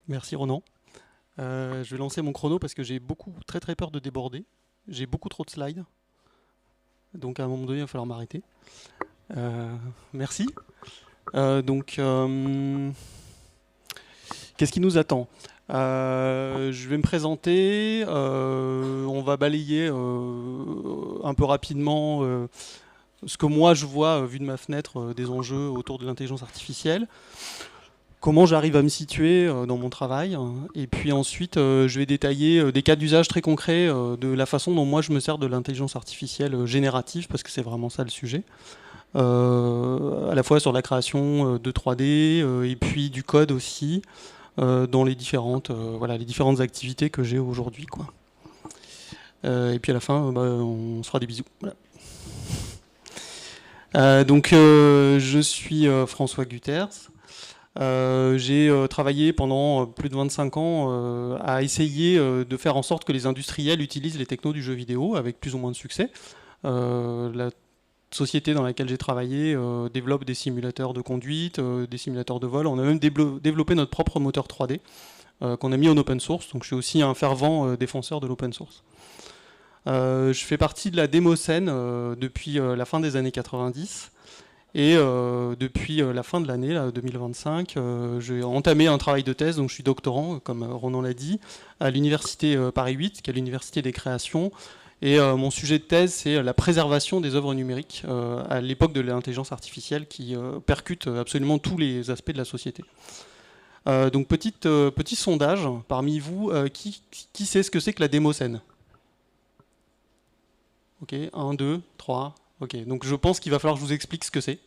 Merci Ronan. Je vais lancer mon chrono parce que j'ai très peur de déborder. J'ai beaucoup trop de slides. Donc à un moment donné, il va falloir m'arrêter. Merci. Qu'est-ce qui nous attend? Je vais me présenter. On va balayer un peu rapidement ce que moi je vois, vu de ma fenêtre, des enjeux autour de l'intelligence artificielle. Comment j'arrive à me situer dans mon travail. Et puis ensuite, je vais détailler des cas d'usage très concrets de la façon dont moi je me sers de l'intelligence artificielle générative, parce que c'est vraiment ça le sujet. À la fois sur la création de 3D et puis du code aussi, dans les différentes activités que j'ai aujourd'hui, quoi. Et puis à la fin, on se fera des bisous. Voilà. Je suis François Gutters. J'ai travaillé pendant plus de 25 ans à essayer de faire en sorte que les industriels utilisent les technos du jeu vidéo avec plus ou moins de succès. La société dans laquelle j'ai travaillé développe des simulateurs de conduite, des simulateurs de vol. On a même développé notre propre moteur 3D qu'on a mis en open source. Donc je suis aussi un fervent défenseur de l'open source. Je fais partie de la démoscène depuis la fin des années 90. Et depuis la fin de l'année, 2025, j'ai entamé un travail de thèse, donc je suis doctorant, comme Ronan l'a dit, à l'université Paris 8, qui est l'université des créations. Et mon sujet de thèse, c'est la préservation des œuvres numériques à l'époque de l'intelligence artificielle qui percute absolument tous les aspects de la société. Donc petit sondage, parmi vous, qui sait ce que c'est que la démoscène? Ok, 1, 2, 3... Ok, donc je pense qu'il va falloir que je vous explique ce que c'est.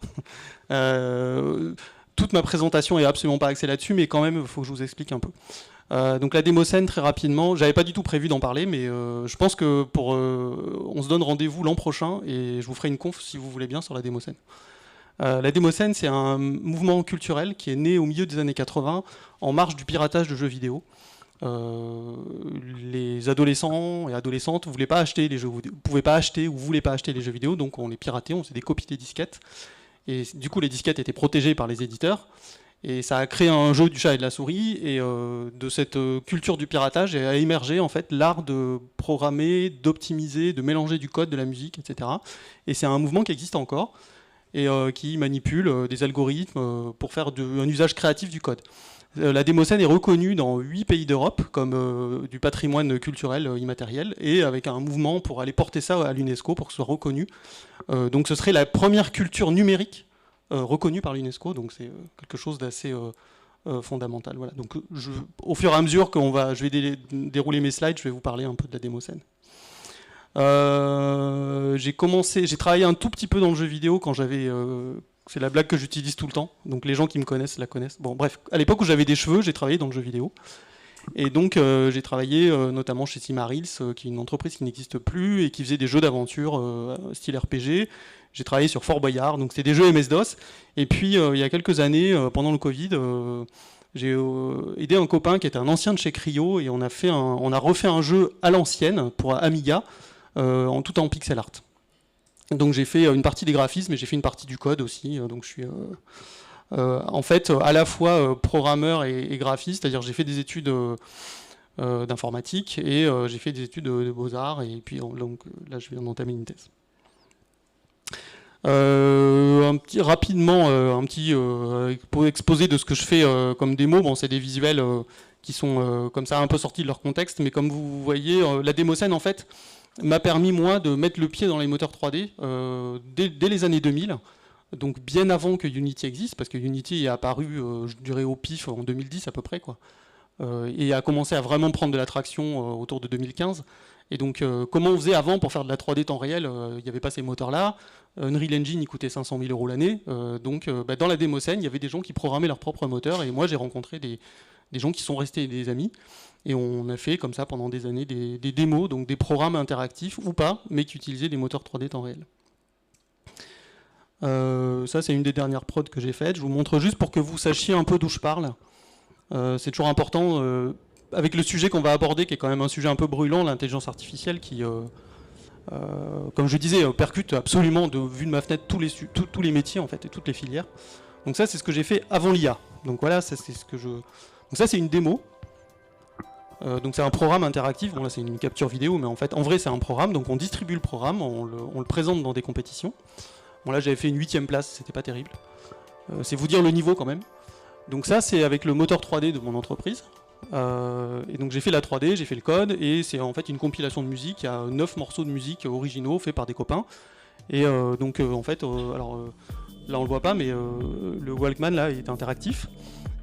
Toute ma présentation est absolument pas axée là-dessus, mais quand même, il faut que je vous explique un peu. Donc la démoscène, très rapidement, j'avais pas du tout prévu d'en parler, mais je pense que on se donne rendez-vous l'an prochain, et je vous ferai une conf, si vous voulez bien, sur la démoscène. La démoscène, c'est un mouvement culturel qui est né au milieu des années 80, en marge du piratage de jeux vidéo. Les adolescents et adolescentes ne pouvaient pas acheter ou voulaient pas acheter les jeux vidéo, donc on les piratait, on faisait des copies des disquettes. Et du coup, les disquettes étaient protégées par les éditeurs. Et ça a créé un jeu du chat et de la souris. Et de cette culture du piratage a émergé en fait l'art de programmer, d'optimiser, de mélanger du code, de la musique, etc. Et c'est un mouvement qui existe encore et qui manipule des algorithmes pour faire un usage créatif du code. La démoscène est reconnue dans 8 pays d'Europe comme du patrimoine culturel immatériel et avec un mouvement pour aller porter ça à l'UNESCO pour que ce soit reconnu. Donc ce serait la première culture numérique reconnue par l'UNESCO, donc c'est quelque chose d'assez fondamental. Voilà. Donc au fur et à mesure que je vais dérouler mes slides, je vais vous parler un peu de la démoscène. J'ai travaillé un tout petit peu dans le jeu vidéo quand j'avais... c'est la blague que j'utilise tout le temps, donc les gens qui me connaissent la connaissent. Bon, bref, à l'époque où j'avais des cheveux, j'ai travaillé dans le jeu vidéo. Et donc j'ai travaillé notamment chez Silmarils, qui est une entreprise qui n'existe plus et qui faisait des jeux d'aventure style RPG. J'ai travaillé sur Fort Boyard, donc c'était des jeux MS-DOS. Et puis il y a quelques années, pendant le Covid, j'ai aidé un copain qui était un ancien de chez Cryo et on a refait un jeu à l'ancienne pour Amiga, tout en pixel art. Donc j'ai fait une partie des graphismes, mais j'ai fait une partie du code aussi. Donc je suis en fait à la fois programmeur et graphiste, c'est-à-dire j'ai fait des études d'informatique et j'ai fait des études de beaux-arts, et puis donc, là je vais en entamer une thèse. Rapidement, pour exposer de ce que je fais comme démo. Bon, c'est des visuels qui sont comme ça un peu sortis de leur contexte, mais comme vous voyez, la démoscène en fait m'a permis, moi, de mettre le pied dans les moteurs 3D dès les années 2000, donc bien avant que Unity existe, parce que Unity est apparu, je dirais, au pif en 2010 à peu près, quoi, et a commencé à vraiment prendre de la traction autour de 2015. Et donc, comment on faisait avant pour faire de la 3D temps réel? Il n'y avait pas ces moteurs-là. Unreal Engine, il coûtait 500 000 € l'année. Donc, dans la démoscène, il y avait des gens qui programmaient leur propre moteur, et moi, j'ai rencontré des gens qui sont restés des amis. Et on a fait comme ça pendant des années des démos, donc des programmes interactifs ou pas, mais qui utilisaient des moteurs 3D temps réel. Ça, c'est une des dernières prods que j'ai faites. Je vous montre juste pour que vous sachiez un peu d'où je parle. C'est toujours important, avec le sujet qu'on va aborder, qui est quand même un sujet un peu brûlant, l'intelligence artificielle, qui, comme je disais, percute absolument, vu de ma fenêtre, tous les métiers en fait, et toutes les filières. Donc ça, c'est ce que j'ai fait avant l'IA. Donc voilà, ça, c'est ce que je... Donc ça, c'est une démo. Donc c'est un programme interactif, bon là c'est une capture vidéo, mais en fait en vrai c'est un programme, donc on distribue le programme, on le présente dans des compétitions. Bon là j'avais fait une 8e place, c'était pas terrible. C'est vous dire le niveau quand même. Donc ça c'est avec le moteur 3D de mon entreprise. Et donc j'ai fait la 3D, j'ai fait le code, et c'est en fait une compilation de musique, il y a 9 morceaux de musique originaux faits par des copains. Et donc en fait, alors là on le voit pas, mais le Walkman là est interactif.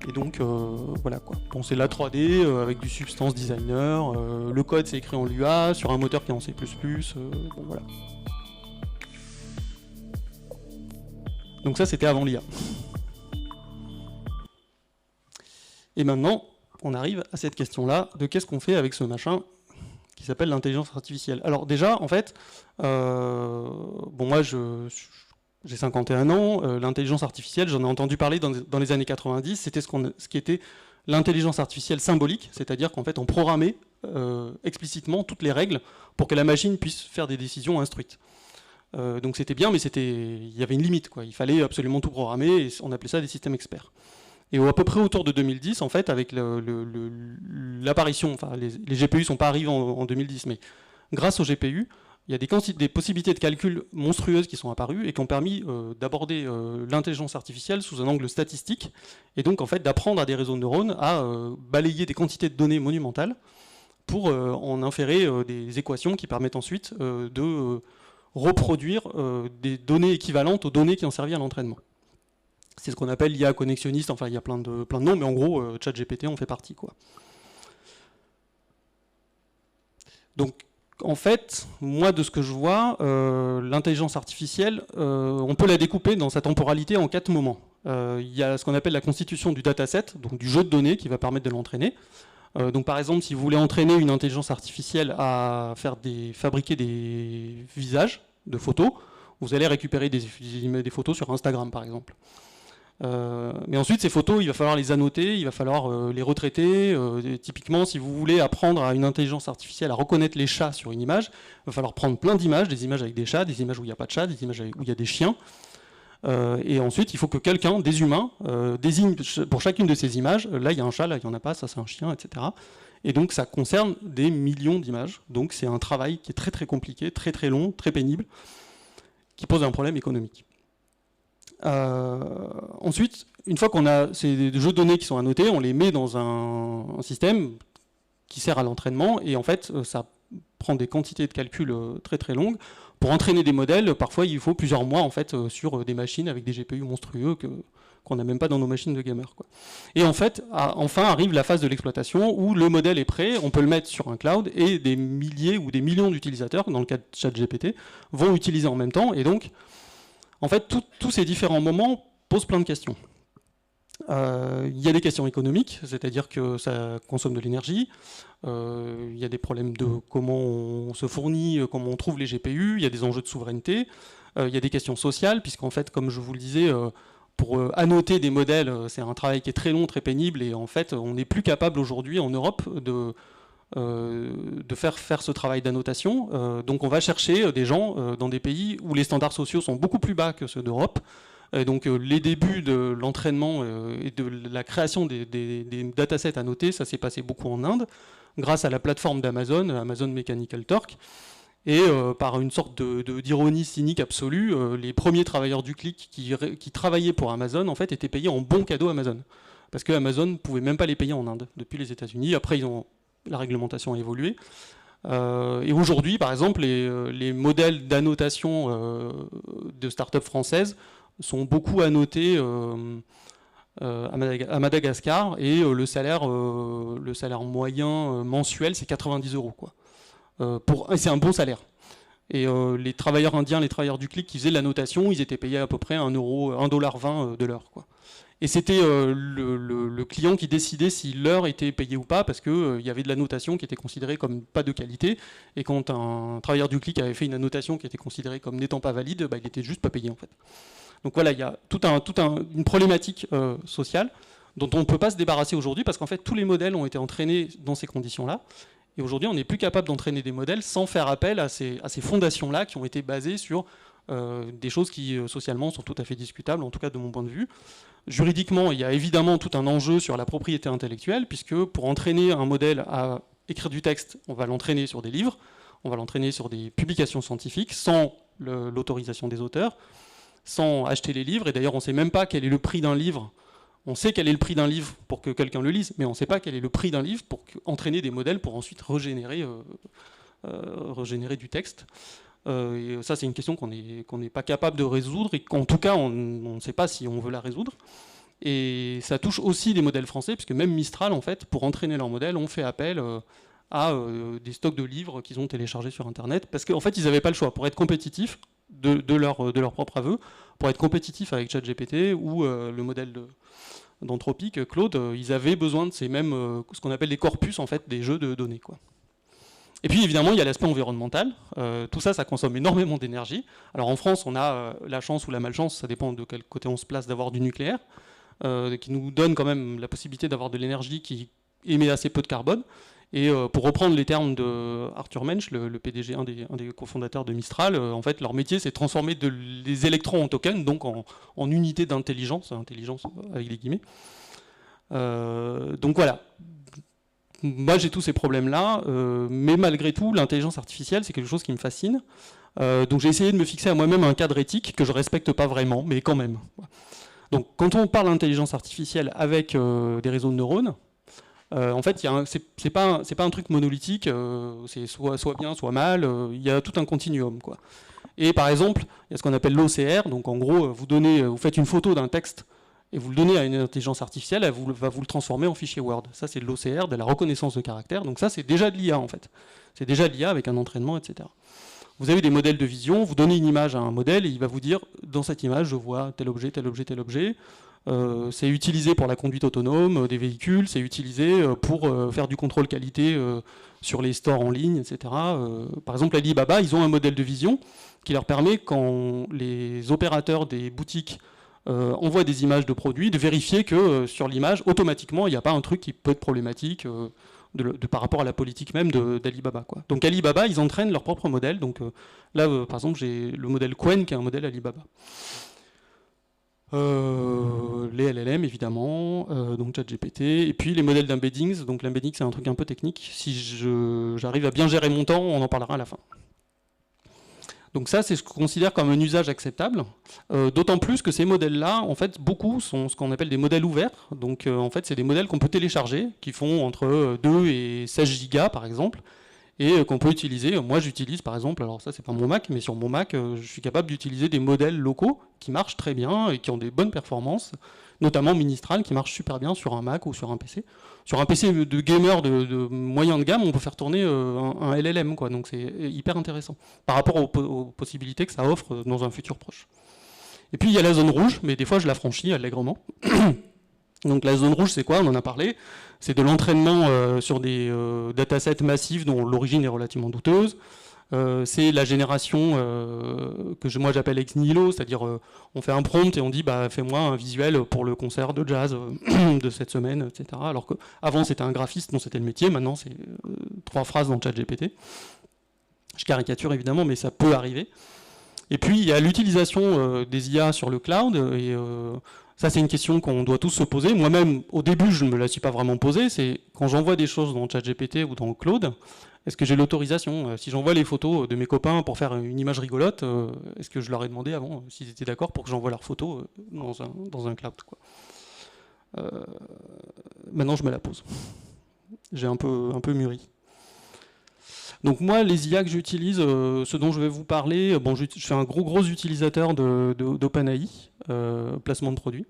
Et donc voilà quoi. Bon, c'est la 3D avec du Substance Designer, le code c'est écrit en Lua, sur un moteur qui est en C++, bon voilà. Donc ça c'était avant l'IA. Et maintenant, on arrive à cette question-là de qu'est-ce qu'on fait avec ce machin qui s'appelle l'intelligence artificielle. Alors déjà, en fait, bon moi j'ai 51 ans, l'intelligence artificielle, j'en ai entendu parler dans les années 90, c'était ce qui était l'intelligence artificielle symbolique, c'est-à-dire qu'en fait on programmait explicitement toutes les règles pour que la machine puisse faire des décisions instruites. Donc c'était bien, mais il y avait une limite, quoi. Il fallait absolument tout programmer, et on appelait ça des systèmes experts. Et à peu près autour de 2010, en fait, avec l'apparition, enfin les GPU ne sont pas arrivés en 2010, mais grâce aux GPU, il y a des possibilités de calcul monstrueuses qui sont apparues et qui ont permis d'aborder l'intelligence artificielle sous un angle statistique, et donc en fait d'apprendre à des réseaux de neurones à balayer des quantités de données monumentales pour en inférer des équations qui permettent ensuite de reproduire des données équivalentes aux données qui ont servi à l'entraînement. C'est ce qu'on appelle l'IA connexionniste, enfin il y a plein de noms, mais en gros, ChatGPT en fait partie, quoi. Donc, en fait, moi de ce que je vois, l'intelligence artificielle, on peut la découper dans sa temporalité en 4 moments. Il y a ce qu'on appelle la constitution du dataset, donc du jeu de données qui va permettre de l'entraîner. Donc par exemple, si vous voulez entraîner une intelligence artificielle à fabriquer des visages de photos, vous allez récupérer des photos sur Instagram par exemple. Mais ensuite, ces photos, il va falloir les annoter, il va falloir les retraiter. Typiquement, si vous voulez apprendre à une intelligence artificielle à reconnaître les chats sur une image, il va falloir prendre plein d'images, des images avec des chats, des images où il n'y a pas de chats, des images où il y a des chiens. Et ensuite, il faut que quelqu'un, des humains, désigne pour chacune de ces images, là il y a un chat, là il n'y en a pas, ça c'est un chien, etc. Et donc ça concerne des millions d'images. Donc c'est un travail qui est très très compliqué, très très long, très pénible, qui pose un problème économique. Ensuite, une fois qu'on a ces jeux de données qui sont annotés, on les met dans un système qui sert à l'entraînement, et en fait ça prend des quantités de calculs très très longues. Pour entraîner des modèles, parfois il faut plusieurs mois en fait sur des machines avec des GPU monstrueux qu'on n'a même pas dans nos machines de gamers, quoi. Et en fait, enfin arrive la phase de l'exploitation où le modèle est prêt, on peut le mettre sur un cloud, et des milliers ou des millions d'utilisateurs, dans le cas de ChatGPT, vont utiliser en même temps, et donc en fait, tous ces différents moments posent plein de questions. Il y a des questions économiques, c'est-à-dire que ça consomme de l'énergie. Il y a des problèmes de comment on se fournit, comment on trouve les GPU. Il y a des enjeux de souveraineté. Il y a des questions sociales, puisqu'en fait, comme je vous le disais, pour annoter des modèles, c'est un travail qui est très long, très pénible, et en fait, on n'est plus capable aujourd'hui en Europe de faire ce travail d'annotation. Donc on va chercher des gens dans des pays où les standards sociaux sont beaucoup plus bas que ceux d'Europe. Donc les débuts de l'entraînement et de la création des datasets annotés, ça s'est passé beaucoup en Inde, grâce à la plateforme d'Amazon, Amazon Mechanical Turk. Et par une sorte d'ironie cynique absolue, les premiers travailleurs du clic qui travaillaient pour Amazon en fait, étaient payés en bons cadeaux Amazon. Parce que Amazon ne pouvait même pas les payer en Inde, depuis les États-Unis. Après, la réglementation a évolué. Et aujourd'hui, par exemple, les modèles d'annotation de start-up françaises sont beaucoup annotés à Madagascar, et le salaire moyen mensuel, c'est 90 €, quoi. Et c'est un bon salaire. Et les travailleurs indiens, les travailleurs du clic qui faisaient l'annotation, ils étaient payés à peu près 1,20 $ de l'heure, quoi. Et c'était le client qui décidait si l'heure était payée ou pas, parce qu'il y avait de la notation qui était considérée comme pas de qualité, et quand un travailleur du clic avait fait une annotation qui était considérée comme n'étant pas valide, il était juste pas payé en fait. Donc voilà, il y a une problématique sociale dont on ne peut pas se débarrasser aujourd'hui, parce qu'en fait tous les modèles ont été entraînés dans ces conditions-là, et aujourd'hui on n'est plus capable d'entraîner des modèles sans faire appel à ces fondations-là qui ont été basées sur des choses qui socialement sont tout à fait discutables, en tout cas de mon point de vue. Juridiquement, il y a évidemment tout un enjeu sur la propriété intellectuelle, puisque pour entraîner un modèle à écrire du texte, on va l'entraîner sur des livres, on va l'entraîner sur des publications scientifiques, sans l'autorisation des auteurs, sans acheter les livres, et d'ailleurs on ne sait même pas quel est le prix d'un livre. On sait quel est le prix d'un livre pour que quelqu'un le lise, mais on ne sait pas quel est le prix d'un livre pour entraîner des modèles pour ensuite régénérer du texte. Et ça, c'est une question qu'on n'est pas capable de résoudre, et qu'en tout cas, on ne sait pas si on veut la résoudre. Et ça touche aussi les modèles français, puisque même Mistral, en fait, pour entraîner leur modèle, ont fait appel à des stocks de livres qu'ils ont téléchargés sur Internet, parce qu'en fait, ils n'avaient pas le choix. Pour être compétitifs, de leur propre aveu, pour être compétitifs avec ChatGPT ou le modèle d'Anthropic, Claude, ils avaient besoin de ces mêmes, ce qu'on appelle des corpus, en fait, des jeux de données, quoi. Et puis évidemment, il y a l'aspect environnemental. Tout ça, ça consomme énormément d'énergie. Alors en France, on a la chance ou la malchance, ça dépend de quel côté on se place, d'avoir du nucléaire, qui nous donne quand même la possibilité d'avoir de l'énergie qui émet assez peu de carbone. Et pour reprendre les termes de Arthur Mensch, le PDG, un des cofondateurs de Mistral, en fait, leur métier, c'est de transformer les électrons en tokens, donc en unités d'intelligence, intelligence avec des guillemets. Donc voilà. Moi, j'ai tous ces problèmes-là, mais malgré tout, l'intelligence artificielle, c'est quelque chose qui me fascine. Donc j'ai essayé de me fixer à moi-même un cadre éthique que je ne respecte pas vraiment, mais quand même. Donc quand on parle d'intelligence artificielle avec des réseaux de neurones, en fait, c'est pas un truc monolithique, c'est soit bien, soit mal, il y a tout un continuum, quoi. Et par exemple, il y a ce qu'on appelle l'OCR, donc en gros, vous faites une photo d'un texte, et vous le donnez à une intelligence artificielle, elle va vous le transformer en fichier Word. Ça, c'est de l'OCR, de la reconnaissance de caractère. Donc ça, c'est déjà de l'IA, en fait. C'est déjà de l'IA avec un entraînement, etc. Vous avez des modèles de vision, vous donnez une image à un modèle, et il va vous dire, dans cette image, je vois tel objet, tel objet, tel objet. C'est utilisé pour la conduite autonome des véhicules, c'est utilisé pour faire du contrôle qualité sur les stores en ligne, etc. Par exemple, Alibaba, ils ont un modèle de vision qui leur permet, quand les opérateurs des boutiques envoie des images de produits, de vérifier que sur l'image, automatiquement, il n'y a pas un truc qui peut être problématique par rapport à la politique même d'Alibaba. Donc Alibaba, ils entraînent leur propre modèle. Donc là, par exemple, j'ai le modèle Qwen, qui est un modèle Alibaba. Les LLM, évidemment, donc ChatGPT, et puis les modèles d'embeddings. Donc l'embedding, c'est un truc un peu technique. Si j'arrive à bien gérer mon temps, on en parlera à la fin. Donc ça, c'est ce qu'on considère comme un usage acceptable, d'autant plus que ces modèles-là, en fait, beaucoup sont ce qu'on appelle des modèles ouverts. Donc en fait, c'est des modèles qu'on peut télécharger, qui font entre 2 et 16 gigas, par exemple, et qu'on peut utiliser. Moi, j'utilise, par exemple, alors ça, c'est pas mon Mac, mais sur mon Mac, je suis capable d'utiliser des modèles locaux qui marchent très bien et qui ont des bonnes performances, notamment Mistral, qui marche super bien sur un Mac ou sur un PC. Sur un PC de gamer de moyen de gamme, on peut faire tourner un LLM, quoi. Donc c'est hyper intéressant par rapport aux possibilités que ça offre dans un futur proche. Et puis il y a la zone rouge, mais des fois je la franchis allègrement. Donc la zone rouge, c'est quoi? On en a parlé. C'est de l'entraînement sur des datasets massifs dont l'origine est relativement douteuse. C'est la génération que moi j'appelle ex nihilo, c'est-à-dire on fait un prompt et on dit fais-moi un visuel pour le concert de jazz de cette semaine, etc. Alors qu'avant c'était un graphiste dont c'était le métier, maintenant c'est 3 phrases dans ChatGPT. Je caricature évidemment, mais ça peut arriver. Et puis il y a l'utilisation des IA sur le cloud, et ça c'est une question qu'on doit tous se poser. Moi-même, au début, je ne me la suis pas vraiment posée, c'est quand j'envoie des choses dans ChatGPT ou dans Claude, est-ce que j'ai l'autorisation? Si j'envoie les photos de mes copains pour faire une image rigolote, est-ce que je leur ai demandé avant s'ils étaient d'accord pour que j'envoie leurs photos dans un cloud, quoi. Maintenant, je me la pose. J'ai un peu mûri. Donc moi, les IA que j'utilise, ce dont je vais vous parler, je suis un gros utilisateur d'OpenAI, placement de produits.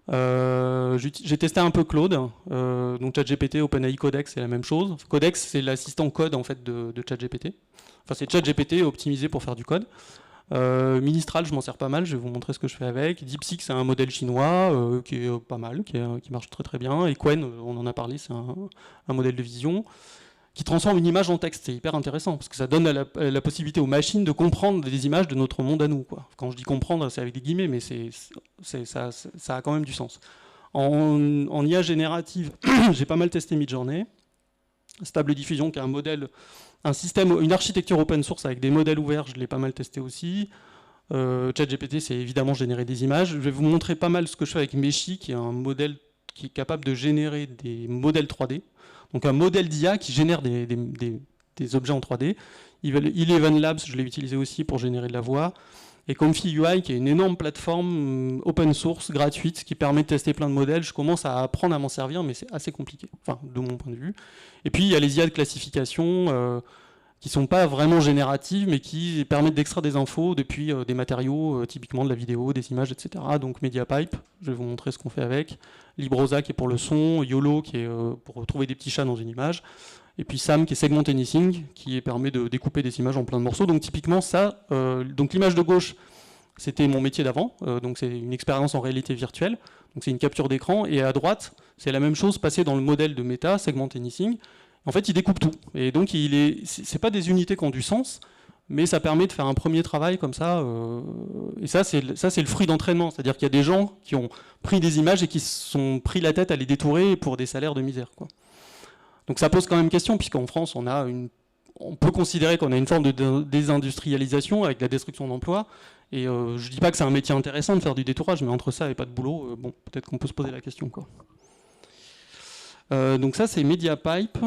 J'ai testé un peu Claude, donc ChatGPT, OpenAI Codex, c'est la même chose. Codex, c'est l'assistant code en fait de ChatGPT. Enfin, c'est ChatGPT optimisé pour faire du code. Ministral, je m'en sers pas mal, je vais vous montrer ce que je fais avec. DeepSeek, c'est un modèle chinois qui est pas mal, qui marche très bien. Et Qwen, on en a parlé, c'est un modèle de vision qui transforme une image en texte. C'est hyper intéressant, parce que ça donne la possibilité aux machines de comprendre des images de notre monde à nous, quoi. Quand je dis comprendre, c'est avec des guillemets, mais ça a quand même du sens. En IA générative, j'ai pas mal testé Midjourney. Stable Diffusion, qui est un système, une architecture open source avec des modèles ouverts, je l'ai pas mal testé aussi. ChatGPT, c'est évidemment générer des images. Je vais vous montrer pas mal ce que je fais avec Meshi, qui est un modèle qui est capable de générer des modèles 3D. Donc un modèle d'IA qui génère des objets en 3D. Eleven Labs, je l'ai utilisé aussi pour générer de la voix. Et Comfy UI, qui est une énorme plateforme open source, gratuite, qui permet de tester plein de modèles. Je commence à apprendre à m'en servir, mais c'est assez compliqué, enfin, de mon point de vue. Et puis, il y a les IA de classification, qui ne sont pas vraiment génératives, mais qui permettent d'extraire des infos depuis des matériaux, typiquement de la vidéo, des images, etc. Donc MediaPipe, je vais vous montrer ce qu'on fait avec. Librosa, qui est pour le son. YOLO, qui est pour trouver des petits chats dans une image. Et puis SAM, qui est Segment Anything, qui permet de découper des images en plein de morceaux. Donc typiquement ça, donc l'image de gauche, c'était mon métier d'avant, donc c'est une expérience en réalité virtuelle, donc c'est une capture d'écran, et à droite, c'est la même chose passée dans le modèle de Meta, Segment Anything. En fait, il découpe tout, et donc c'est pas des unités qui ont du sens, mais ça permet de faire un premier travail comme ça, et ça c'est le fruit d'entraînement, c'est-à-dire qu'il y a des gens qui ont pris des images et qui se sont pris la tête à les détourer pour des salaires de misère, quoi. Donc ça pose quand même question, puisqu'en France, on peut considérer qu'on a une forme de désindustrialisation avec la destruction d'emplois. Et je ne dis pas que c'est un métier intéressant de faire du détourage, mais entre ça et pas de boulot, bon, peut-être qu'on peut se poser la question, quoi. Donc ça, c'est MediaPipe,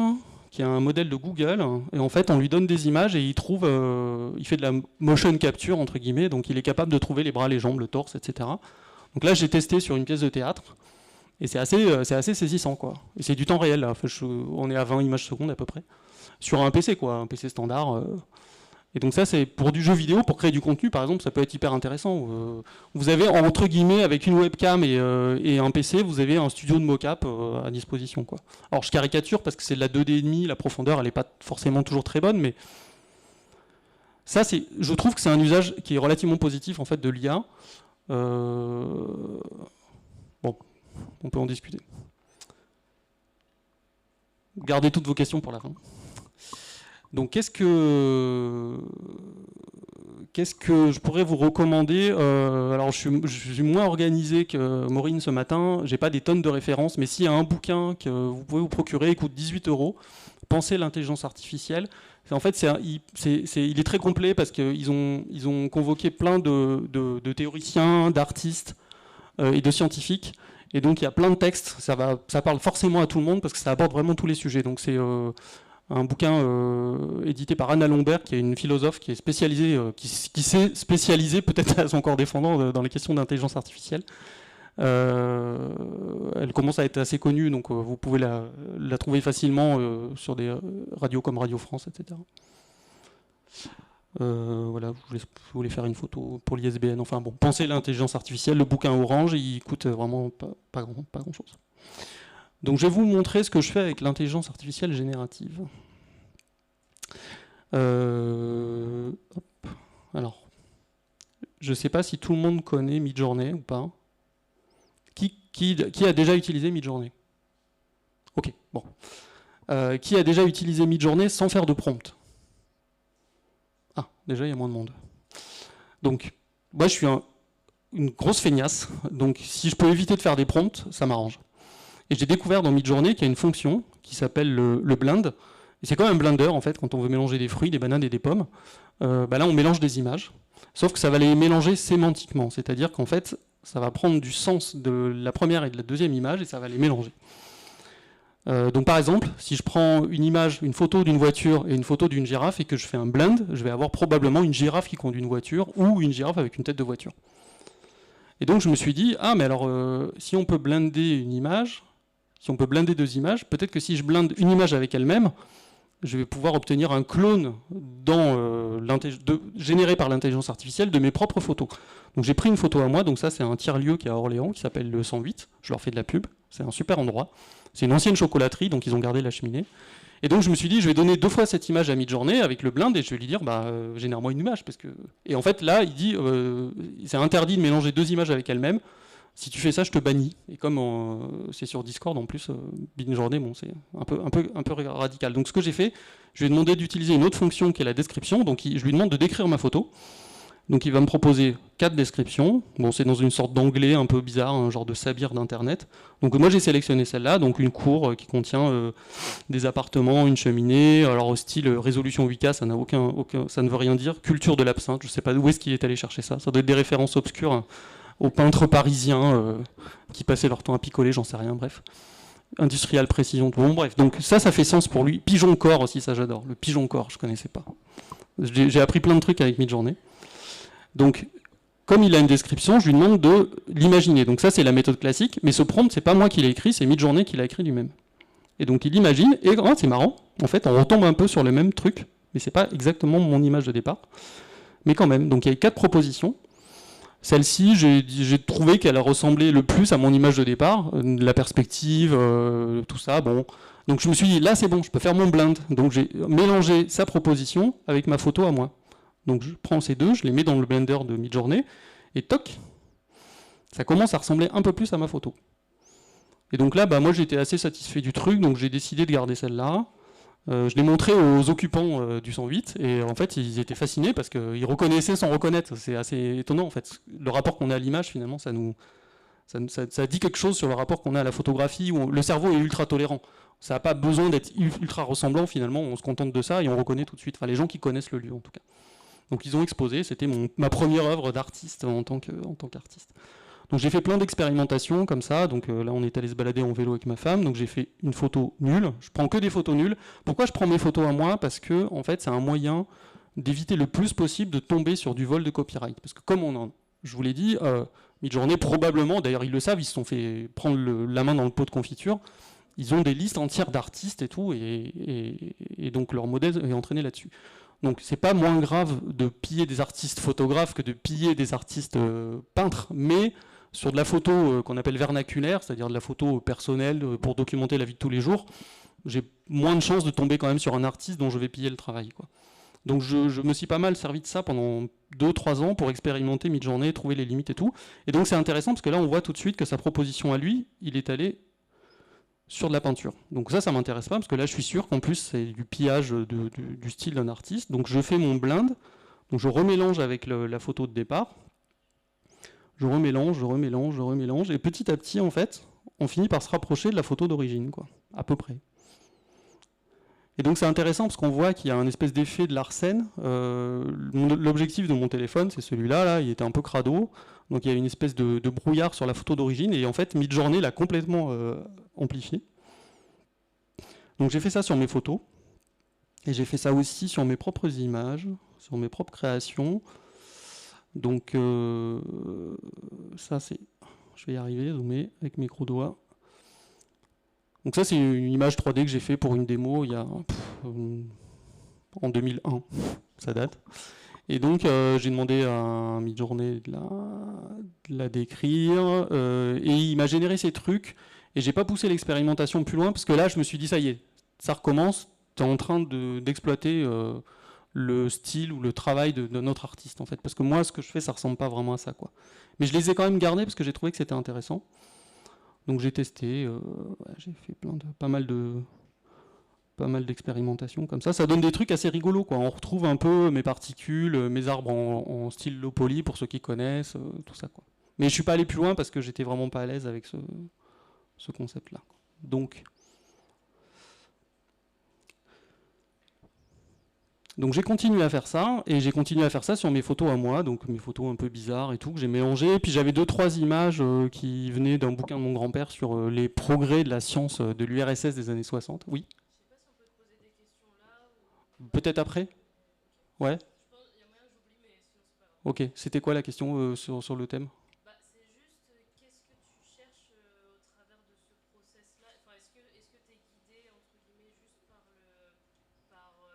qui est un modèle de Google. Et en fait, on lui donne des images et il fait de la motion capture, entre guillemets. Donc il est capable de trouver les bras, les jambes, le torse, etc. Donc là, j'ai testé sur une pièce de théâtre. Et c'est assez saisissant, quoi. Et c'est du temps réel, là. Enfin, on est à 20 images secondes à peu près. Sur un PC, quoi, un PC standard. Et donc ça, c'est pour du jeu vidéo, pour créer du contenu, par exemple, ça peut être hyper intéressant. Vous avez, entre guillemets, avec une webcam et un PC, vous avez un studio de mocap à disposition, quoi. Alors je caricature parce que c'est de la 2D et demi, la profondeur, elle n'est pas forcément toujours très bonne, mais ça, je trouve que c'est un usage qui est relativement positif, en fait, de l'IA. Bon. On peut en discuter. Gardez toutes vos questions pour la fin. Donc, qu'est-ce que je pourrais vous recommander? Alors, je suis moins organisé que Maureen ce matin. J'ai pas des tonnes de références, mais s'il y a un bouquin que vous pouvez vous procurer, il coûte 18 €. Pensez l'intelligence artificielle. En fait, il est très complet parce qu'ils ont convoqué plein de théoriciens, d'artistes et de scientifiques. Et donc il y a plein de textes, ça parle forcément à tout le monde parce que ça aborde vraiment tous les sujets. Donc c'est un bouquin édité par Anna Lombert, qui est une philosophe qui est spécialisée, qui s'est spécialisée peut-être à son corps défendant dans les questions d'intelligence artificielle. Elle commence à être assez connue, donc vous pouvez la trouver facilement sur des radios comme Radio France, etc. Voilà, je voulais faire une photo pour l'ISBN. Enfin bon, pensez l'intelligence artificielle, le bouquin orange, il coûte vraiment pas grand chose. Donc je vais vous montrer ce que je fais avec l'intelligence artificielle générative. Hop. Alors, je ne sais pas si tout le monde connaît Midjourney ou pas. Qui a déjà utilisé Midjourney? Ok, bon. Qui a déjà utilisé Midjourney sans faire de prompt? Ah, déjà, il y a moins de monde. Donc, moi, je suis une grosse feignasse. Donc, si je peux éviter de faire des prompts, ça m'arrange. Et j'ai découvert dans Midjourney qu'il y a une fonction qui s'appelle le blend. Et c'est comme un blender, en fait, quand on veut mélanger des fruits, des bananes et des pommes. Là, on mélange des images. Sauf que ça va les mélanger sémantiquement. C'est-à-dire qu'en fait, ça va prendre du sens de la première et de la deuxième image et ça va les mélanger. Donc par exemple, si je prends une image, une photo d'une voiture et une photo d'une girafe et que je fais un blend, je vais avoir probablement une girafe qui conduit une voiture ou une girafe avec une tête de voiture. Et donc je me suis dit, ah mais alors si on peut blender une image, si on peut blender deux images, peut-être que si je blende une image avec elle-même, je vais pouvoir obtenir un clone généré par l'intelligence artificielle de mes propres photos. Donc j'ai pris une photo à moi, donc ça c'est un tiers-lieu qui est à Orléans, qui s'appelle le 108, je leur fais de la pub, c'est un super endroit. C'est une ancienne chocolaterie, donc ils ont gardé la cheminée. Et donc je me suis dit, je vais donner 2 fois cette image à Midjourney avec le blend et je vais lui dire, génère-moi une image. Et en fait là, il dit, c'est interdit de mélanger 2 images avec elles-mêmes. Si tu fais ça, je te bannis. Et comme c'est sur Discord en plus, Midjourney, bon, c'est un peu radical. Donc ce que j'ai fait, je lui ai demandé d'utiliser une autre fonction qui est la description. Donc je lui demande de décrire ma photo. Donc il va me proposer 4 descriptions. Bon, c'est dans une sorte d'anglais un peu bizarre, un genre de sabir d'internet. Donc moi j'ai sélectionné celle-là, donc une cour qui contient des appartements, une cheminée. Alors au style résolution 8K, ça n'a ça ne veut rien dire. Culture de l'absinthe, je sais pas où est-ce qu'il est allé chercher ça. Ça doit être des références obscures aux peintres parisiens qui passaient leur temps à picoler, j'en sais rien, bref. Industrial précision, bon bref. Donc ça fait sens pour lui. Pigeon corps aussi, ça j'adore. Le pigeon corps, je connaissais pas. J'ai appris plein de trucs avec Midjourney. Donc, comme il a une description, je lui demande de l'imaginer. Donc ça, c'est la méthode classique, mais ce prompt, c'est pas moi qui l'ai écrit, c'est Midjourney qui l'a écrit lui-même. Et donc il imagine, et oh, c'est marrant, en fait, on retombe un peu sur le même truc, mais c'est pas exactement mon image de départ, mais quand même. Donc il y a 4 propositions. Celle-ci, j'ai trouvé qu'elle ressemblait le plus à mon image de départ, la perspective, tout ça, bon. Donc je me suis dit, là c'est bon, je peux faire mon blend. Donc j'ai mélangé sa proposition avec ma photo à moi. Donc je prends ces deux, je les mets dans le blender de Midjourney, et toc, ça commence à ressembler un peu plus à ma photo. Et donc là, moi j'étais assez satisfait du truc, donc j'ai décidé de garder celle-là. Je l'ai montré aux occupants du 108, et en fait ils étaient fascinés parce qu'ils reconnaissaient sans reconnaître. C'est assez étonnant en fait. Le rapport qu'on a à l'image, finalement, ça dit quelque chose sur le rapport qu'on a à la photographie, où le cerveau est ultra tolérant. Ça n'a pas besoin d'être ultra ressemblant, finalement, on se contente de ça et on reconnaît tout de suite. Enfin, les gens qui connaissent le lieu en tout cas. Donc ils ont exposé, c'était ma première œuvre d'artiste en tant qu'artiste. Donc j'ai fait plein d'expérimentations comme ça, donc là on est allé se balader en vélo avec ma femme, donc j'ai fait une photo nulle, je prends que des photos nulles. Pourquoi je prends mes photos à moi? Parce que en fait c'est un moyen d'éviter le plus possible de tomber sur du vol de copyright. Parce que comme je vous l'ai dit, Midjourney probablement, d'ailleurs ils le savent, ils se sont fait prendre la main dans le pot de confiture, ils ont des listes entières d'artistes et tout, et donc leur modèle est entraîné là-dessus. Donc c'est pas moins grave de piller des artistes photographes que de piller des artistes peintres, mais sur de la photo qu'on appelle vernaculaire, c'est-à-dire de la photo personnelle pour documenter la vie de tous les jours, j'ai moins de chances de tomber quand même sur un artiste dont je vais piller le travail, quoi. Donc je me suis pas mal servi de ça pendant 2-3 ans pour expérimenter Midjourney, trouver les limites et tout. Et donc c'est intéressant parce que là on voit tout de suite que sa proposition à lui, il est allé sur de la peinture. Donc ça m'intéresse pas, parce que là je suis sûr qu'en plus c'est du pillage du style d'un artiste. Donc je fais mon blend, donc je remélange avec la photo de départ, je remélange, et petit à petit en fait, on finit par se rapprocher de la photo d'origine, quoi, à peu près. Et donc c'est intéressant parce qu'on voit qu'il y a un espèce d'effet de Larsen. L'objectif de mon téléphone, c'est celui-là, là, il était un peu crado, donc il y a une espèce de brouillard sur la photo d'origine, et en fait Midjourney l'a complètement amplifié. Donc j'ai fait ça sur mes photos, et j'ai fait ça aussi sur mes propres images, sur mes propres créations. Donc ça c'est... Je vais y arriver, zoomer avec mes gros doigts. Donc ça c'est une image 3D que j'ai fait pour une démo il y a en 2001, ça date. Et donc j'ai demandé à Midjourney de la décrire, et il m'a généré ces trucs, et j'ai pas poussé l'expérimentation plus loin, parce que là je me suis dit ça y est, ça recommence, tu es en train d'exploiter le style ou le travail de notre artiste en fait, parce que moi ce que je fais ça ressemble pas vraiment à ça, quoi. Mais je les ai quand même gardés parce que j'ai trouvé que c'était intéressant. Donc j'ai testé, j'ai fait pas mal d'expérimentations comme ça. Ça donne des trucs assez rigolos, quoi. On retrouve un peu mes particules, mes arbres en style low poly pour ceux qui connaissent, tout ça, quoi. Mais je suis pas allé plus loin parce que j'étais vraiment pas à l'aise avec ce concept-là. Donc j'ai continué à faire ça, et j'ai continué à faire ça sur mes photos à moi, donc mes photos un peu bizarres et tout, que j'ai mélangées. Puis j'avais 2-3 images qui venaient d'un bouquin de mon grand-père sur les progrès de la science de l'URSS des années 60. Oui. Je sais pas si on peut te poser des questions là ou... Peut-être après. Ouais. Je pense qu'il y a moyen que j'oublie, mais sinon c'est pas grave. Ok, c'était quoi la question sur le thème? C'est juste, qu'est-ce que tu cherches au travers de ce process-là? Enfin, est-ce que tu es guidé, entre guillemets, juste par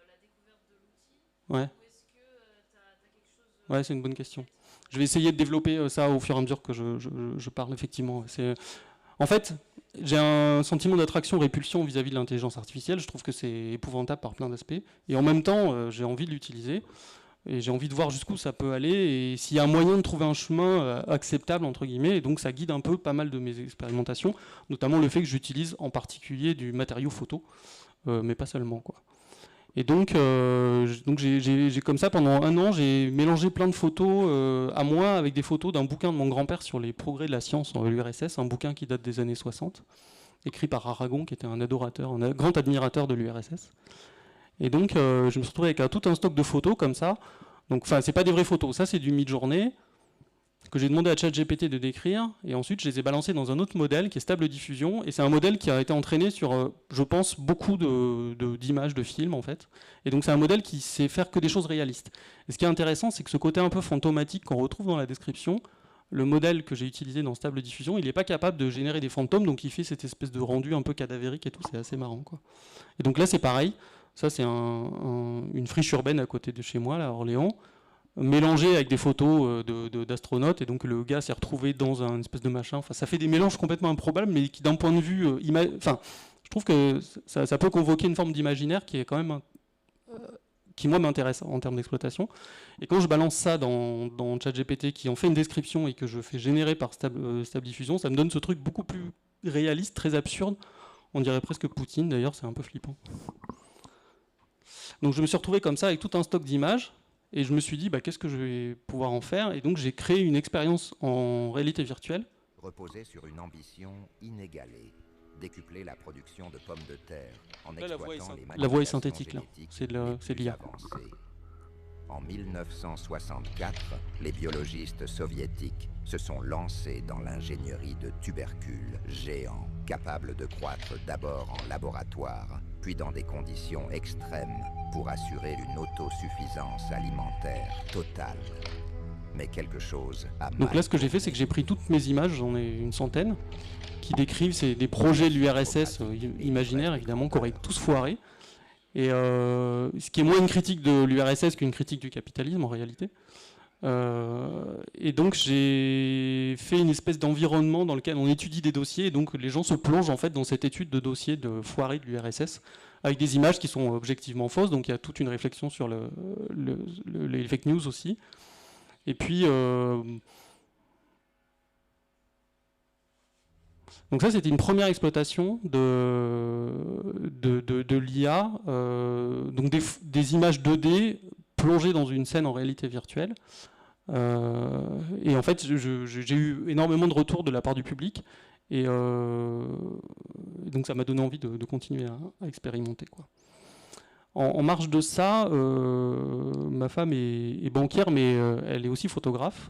la découverte de l'outil? Ouais. Ou est-ce que tu as quelque chose... Ouais, c'est une bonne question. Je vais essayer de développer ça au fur et à mesure que je parle, effectivement. En fait, j'ai un sentiment d'attraction-répulsion vis-à-vis de l'intelligence artificielle. Je trouve que c'est épouvantable par plein d'aspects. Et en même temps, j'ai envie de l'utiliser. Et j'ai envie de voir jusqu'où ça peut aller. Et s'il y a un moyen de trouver un chemin acceptable, entre guillemets. Et donc ça guide un peu pas mal de mes expérimentations. Notamment le fait que j'utilise en particulier du matériau photo. Mais pas seulement, quoi. Et donc j'ai comme ça, pendant un an, j'ai mélangé plein de photos à moi avec des photos d'un bouquin de mon grand-père sur les progrès de la science en l'URSS, un bouquin qui date des années 60, écrit par Aragon, qui était un adorateur, un grand admirateur de l'URSS. Et donc je me suis retrouvé avec tout un stock de photos comme ça. Donc, enfin, c'est pas des vraies photos, ça c'est du mid-journée que j'ai demandé à ChatGPT de décrire, et ensuite je les ai balancés dans un autre modèle qui est stable diffusion, et c'est un modèle qui a été entraîné sur, je pense, beaucoup d'images, de films en fait. Et donc c'est un modèle qui sait faire que des choses réalistes. Et ce qui est intéressant, c'est que ce côté un peu fantomatique qu'on retrouve dans la description, le modèle que j'ai utilisé dans stable diffusion, il n'est pas capable de générer des fantômes, donc il fait cette espèce de rendu un peu cadavérique et tout, c'est assez marrant, quoi. Et donc là c'est pareil, ça c'est une friche urbaine à côté de chez moi, là, à Orléans, mélangé avec des photos d'astronautes, et donc le gars s'est retrouvé dans un espèce de machin. Enfin, ça fait des mélanges complètement improbables, mais qui d'un point de vue enfin, je trouve que ça peut convoquer une forme d'imaginaire qui est quand même qui moi m'intéresse en termes d'exploitation. Et quand je balance ça dans ChatGPT, qui en fait une description et que je fais générer par stable diffusion, ça me donne ce truc beaucoup plus réaliste, très absurde. On dirait presque Poutine, d'ailleurs, c'est un peu flippant. Donc je me suis retrouvé comme ça avec tout un stock d'images. Et je me suis dit, bah, qu'est-ce que je vais pouvoir en faire? Et donc j'ai créé une expérience en réalité virtuelle. Reposer sur une ambition inégalée, décupler la production de pommes de terre en exploitant les la voix est synthétique, là. C'est l'IA. En 1964, les biologistes soviétiques se sont lancés dans l'ingénierie de tubercules géants, capables de croître d'abord en laboratoire, puis dans des conditions extrêmes pour assurer une autosuffisance alimentaire totale. Mais quelque chose a mal. Donc là, ce que j'ai fait, c'est que j'ai pris toutes mes images, j'en ai une centaine, qui décrivent des projets de l'URSS imaginaires, évidemment, qui auraient tous foiré. Et ce qui est moins une critique de l'URSS qu'une critique du capitalisme, en réalité. Et donc j'ai fait une espèce d'environnement dans lequel on étudie des dossiers, et donc les gens se plongent en fait dans cette étude de dossiers de foirés de l'URSS, avec des images qui sont objectivement fausses, donc il y a toute une réflexion sur les fake news aussi. Et puis donc ça, c'était une première exploitation de l'IA, donc des images 2D plongées dans une scène en réalité virtuelle. Et en fait, j'ai eu énormément de retours de la part du public, et donc ça m'a donné envie de continuer à expérimenter, quoi. En marge de ça, ma femme est banquière, mais elle est aussi photographe.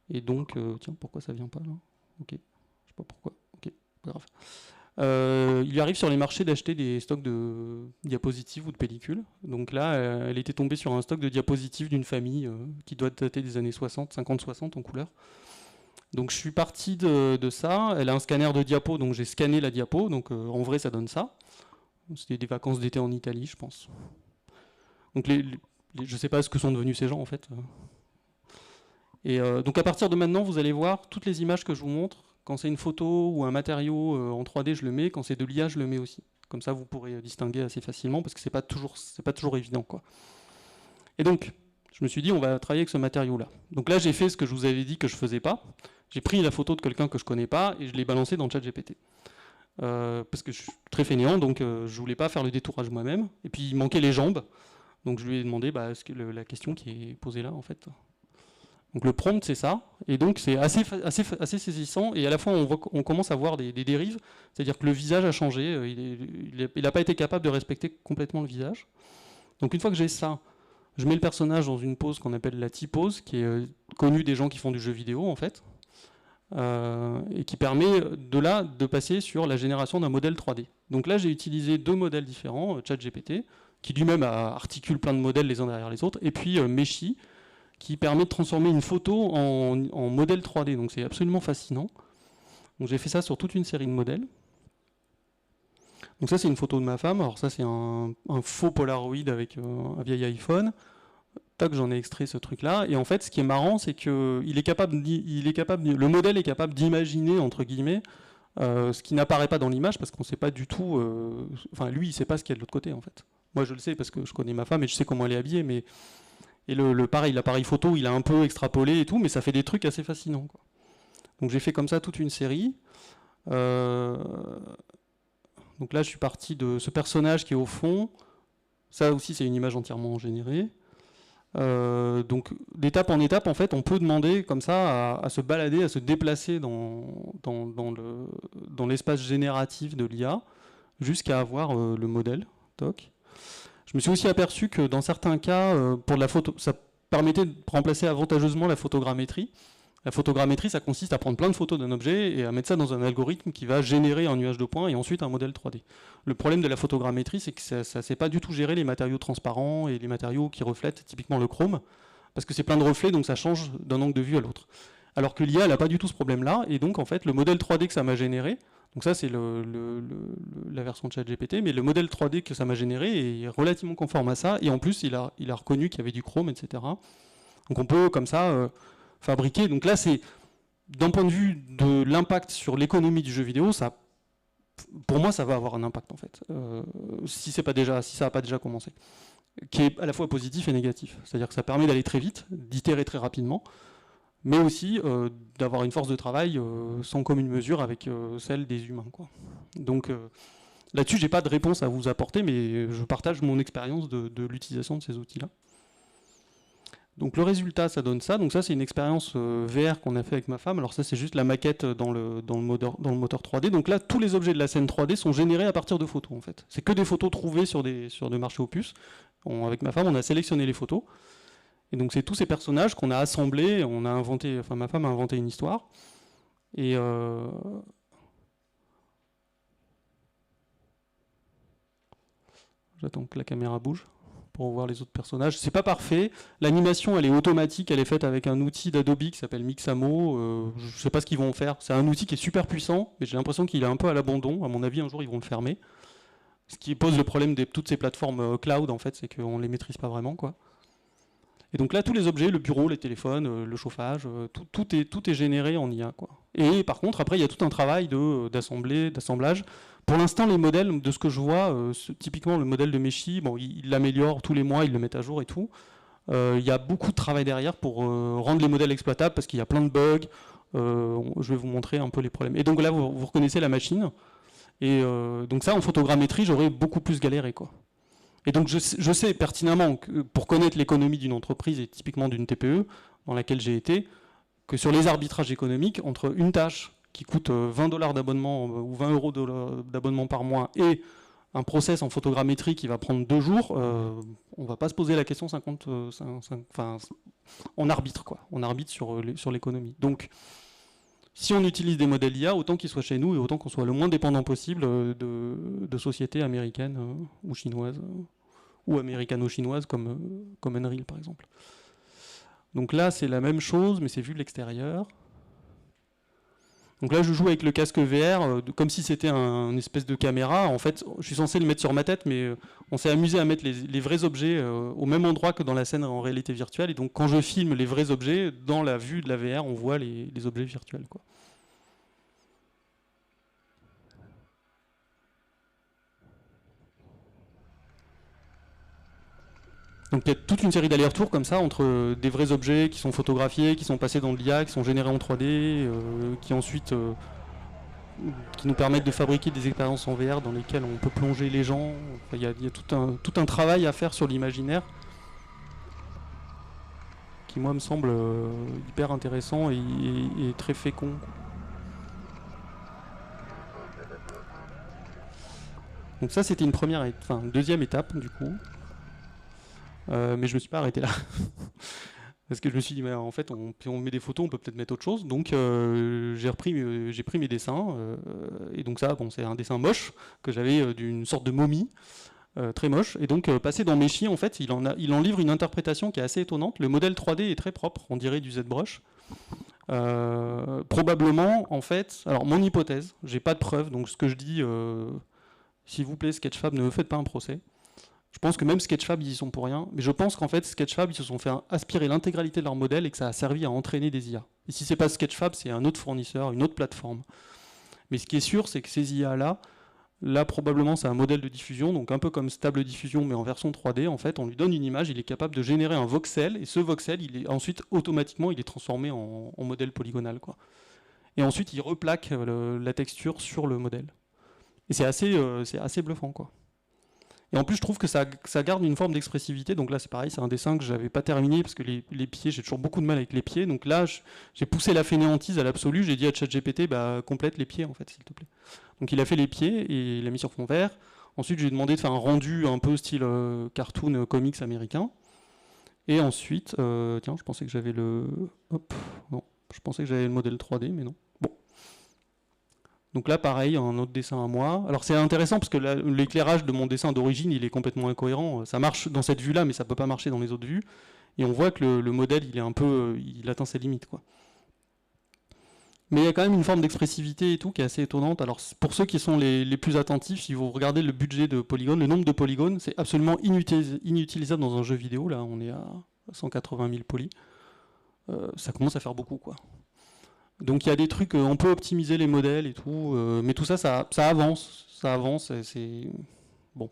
Et donc, tiens, pourquoi ça vient pas là? Ok, je sais pas pourquoi. Ok, pas grave. Il lui arrive sur les marchés d'acheter des stocks de diapositives ou de pellicules. Donc là, elle était tombée sur un stock de diapositives d'une famille qui doit dater des années 60, 50-60 en couleur. Donc je suis parti de ça. Elle a un scanner de diapo, donc j'ai scanné la diapo. Donc en vrai, ça donne ça. C'était des vacances d'été en Italie, je pense. Donc je ne sais pas ce que sont devenus ces gens, en fait. Et donc à partir de maintenant, vous allez voir toutes les images que je vous montre. Quand c'est une photo ou un matériau en 3D, je le mets. Quand c'est de l'IA, je le mets aussi. Comme ça, vous pourrez distinguer assez facilement, parce que c'est pas toujours évident, quoi. Et donc, je me suis dit, on va travailler avec ce matériau-là. Donc là, j'ai fait ce que je vous avais dit que je faisais pas. J'ai pris la photo de quelqu'un que je connais pas et je l'ai balancé dans ChatGPT. Parce que je suis très fainéant, donc je voulais pas faire le détourage moi-même. Et puis il manquait les jambes, donc je lui ai demandé la question qui est posée là, en fait. Donc le prompt, c'est ça, et donc c'est assez saisissant, et à la fois on commence à voir des dérives, c'est-à-dire que le visage a changé, il n'a pas été capable de respecter complètement le visage. Donc une fois que j'ai ça, je mets le personnage dans une pose qu'on appelle la T-pose, qui est connue des gens qui font du jeu vidéo, en fait. Et qui permet de passer sur la génération d'un modèle 3D. Donc là, j'ai utilisé deux modèles différents, ChatGPT, qui lui-même articule plein de modèles les uns derrière les autres, et puis Meshi, qui permet de transformer une photo en modèle 3D. Donc c'est absolument fascinant. Donc j'ai fait ça sur toute une série de modèles. Donc ça, c'est une photo de ma femme. Alors ça, c'est un faux Polaroid avec un vieil iPhone. J'en ai extrait ce truc-là, et en fait, ce qui est marrant, c'est que le modèle est capable d'imaginer, entre guillemets, ce qui n'apparaît pas dans l'image, parce qu'on ne sait pas du tout, enfin, lui, il ne sait pas ce qu'il y a de l'autre côté, en fait. Moi, je le sais, parce que je connais ma femme, et je sais comment elle est habillée, mais... Et pareil, l'appareil photo, il a un peu extrapolé et tout, mais ça fait des trucs assez fascinants, quoi. Donc j'ai fait comme ça toute une série. Donc là, je suis parti de ce personnage qui est au fond, Ça aussi, c'est une image entièrement générée. Donc d'étape en étape, en fait, on peut demander comme ça à se balader, à se déplacer dans l'espace génératif de l'IA jusqu'à avoir le modèle. Toc. Je me suis aussi aperçu que dans certains cas, pour de la photo, ça permettait de remplacer avantageusement la photogrammétrie. La photogrammétrie, ça consiste à prendre plein de photos d'un objet et à mettre ça dans un algorithme qui va générer un nuage de points et ensuite un modèle 3D. Le problème de la photogrammétrie, c'est que ça ne sait pas du tout gérer les matériaux transparents et les matériaux qui reflètent, typiquement le chrome, parce que c'est plein de reflets, donc ça change d'un angle de vue à l'autre. Alors que l'IA, elle n'a pas du tout ce problème-là, et donc en fait, le modèle 3D que ça m'a généré, donc ça c'est la version de ChatGPT, mais le modèle 3D que ça m'a généré est relativement conforme à ça, et en plus, il a reconnu qu'il y avait du chrome, etc. Donc on peut, comme ça, fabriquer. Donc là, c'est d'un point de vue de l'impact sur l'économie du jeu vidéo, ça, pour moi, ça va avoir un impact en fait, si ça n'a pas déjà commencé, qui est à la fois positif et négatif. C'est-à-dire que ça permet d'aller très vite, d'itérer très rapidement, mais aussi d'avoir une force de travail sans commune mesure avec celle des humains, quoi. Donc là-dessus, j'ai pas de réponse à vous apporter, mais je partage mon expérience de l'utilisation de ces outils-là. Donc le résultat, ça donne ça. Donc ça, c'est une expérience VR qu'on a fait avec ma femme. Alors ça, c'est juste la maquette dans le moteur 3D. Donc là, tous les objets de la scène 3D sont générés à partir de photos, en fait. C'est que des photos trouvées sur des marchés aux puces. Avec ma femme, on a sélectionné les photos. Et donc c'est tous ces personnages qu'on a assemblés. Ma femme a inventé une histoire. Et j'attends que la caméra bouge pour voir les autres personnages. C'est pas parfait. L'animation, elle est automatique. Elle est faite avec un outil d'Adobe qui s'appelle Mixamo. Je sais pas ce qu'ils vont en faire. C'est un outil qui est super puissant, mais j'ai l'impression qu'il est un peu à l'abandon. À mon avis, un jour, ils vont le fermer. Ce qui pose le problème de toutes ces plateformes cloud, en fait, c'est qu'on les maîtrise pas vraiment, quoi. Et donc là, tous les objets, le bureau, les téléphones, le chauffage, tout est généré en IA, quoi. Et par contre, après, il y a tout un travail d'assemblage. Pour l'instant, les modèles, de ce que je vois, typiquement le modèle de Meshi, bon, il l'améliore tous les mois, il le met à jour et tout. Il y a beaucoup de travail derrière pour rendre les modèles exploitables parce qu'il y a plein de bugs. Je vais vous montrer un peu les problèmes. Et donc là, vous reconnaissez la machine. Et donc ça, en photogrammétrie, j'aurais beaucoup plus galéré, quoi. Et donc je sais pertinemment que pour connaître l'économie d'une entreprise et typiquement d'une TPE dans laquelle j'ai été, que sur les arbitrages économiques, entre une tâche qui coûte 20 $ d'abonnement ou 20 € d'abonnement par mois et un process en photogrammétrie qui va prendre 2 jours, on ne va pas se poser la question 50, enfin, on arbitre, quoi. On arbitre sur l'économie. Donc si on utilise des modèles IA, autant qu'ils soient chez nous et autant qu'on soit le moins dépendant possible de sociétés américaines ou chinoises, ou américano-chinoises comme Unreal par exemple. Donc là, c'est la même chose, mais c'est vu de l'extérieur. Donc là, je joue avec le casque VR, comme si c'était une espèce de caméra. En fait, je suis censé le mettre sur ma tête, mais on s'est amusé à mettre les vrais objets au même endroit que dans la scène en réalité virtuelle. Et donc, quand je filme les vrais objets, dans la vue de la VR, on voit les objets virtuels, quoi. Donc il y a toute une série d'allers-retours comme ça entre des vrais objets qui sont photographiés, qui sont passés dans l'IA, qui sont générés en 3D, qui ensuite qui nous permettent de fabriquer des expériences en VR dans lesquelles on peut plonger les gens. Enfin, il y a tout un travail à faire sur l'imaginaire qui moi me semble hyper intéressant et très fécond. Donc ça c'était une deuxième étape du coup. Mais je me suis pas arrêté là. Parce que je me suis dit, mais en fait, on met des photos, on peut peut-être mettre autre chose. Donc j'ai pris mes dessins. Et donc ça, bon, c'est un dessin moche que j'avais d'une sorte de momie, très moche. Et donc passé dans Meshi, en fait, il en livre une interprétation qui est assez étonnante. Le modèle 3D est très propre, on dirait du ZBrush. Probablement, en fait, alors mon hypothèse, j'ai pas de preuves, donc ce que je dis, s'il vous plaît, Sketchfab, ne me faites pas un procès. Je pense que même Sketchfab, ils y sont pour rien. Mais je pense qu'en fait, Sketchfab, ils se sont fait aspirer l'intégralité de leur modèle et que ça a servi à entraîner des IA. Et si c'est pas Sketchfab, c'est un autre fournisseur, une autre plateforme. Mais ce qui est sûr, c'est que ces IA-là, là, probablement, c'est un modèle de diffusion, donc un peu comme Stable Diffusion, mais en version 3D. En fait, on lui donne une image, il est capable de générer un voxel, et ce voxel, ensuite, automatiquement, il est transformé en modèle polygonal, quoi. Et ensuite, il replaque la texture sur le modèle. Et c'est assez bluffant, quoi. Et en plus, je trouve que ça garde une forme d'expressivité. Donc là, c'est pareil, c'est un dessin que j'avais pas terminé parce que les pieds, j'ai toujours beaucoup de mal avec les pieds. Donc là, j'ai poussé la fainéantise à l'absolu. J'ai dit à ChatGPT, bah, complète les pieds, en fait, s'il te plaît. Donc il a fait les pieds et il l'a mis sur fond vert. Ensuite, j'ai demandé de faire un rendu un peu style cartoon comics américain. Et ensuite, tiens, je pensais que j'avais le... Hop, non, je pensais que j'avais le modèle 3D, mais non. Bon. Donc là, pareil, un autre dessin à moi. Alors c'est intéressant parce que l'éclairage de mon dessin d'origine, il est complètement incohérent. Ça marche dans cette vue-là, mais ça peut pas marcher dans les autres vues. Et on voit que le modèle, il est un peu, il atteint ses limites, quoi. Mais il y a quand même une forme d'expressivité et tout qui est assez étonnante. Alors pour ceux qui sont les plus attentifs, si vous regardez le budget de polygones, le nombre de polygones, c'est absolument inutilisable dans un jeu vidéo. Là, on est à 180 000 polys. Ça commence à faire beaucoup, quoi. Donc il y a des trucs, on peut optimiser les modèles et tout, mais tout ça, ça avance, c'est bon.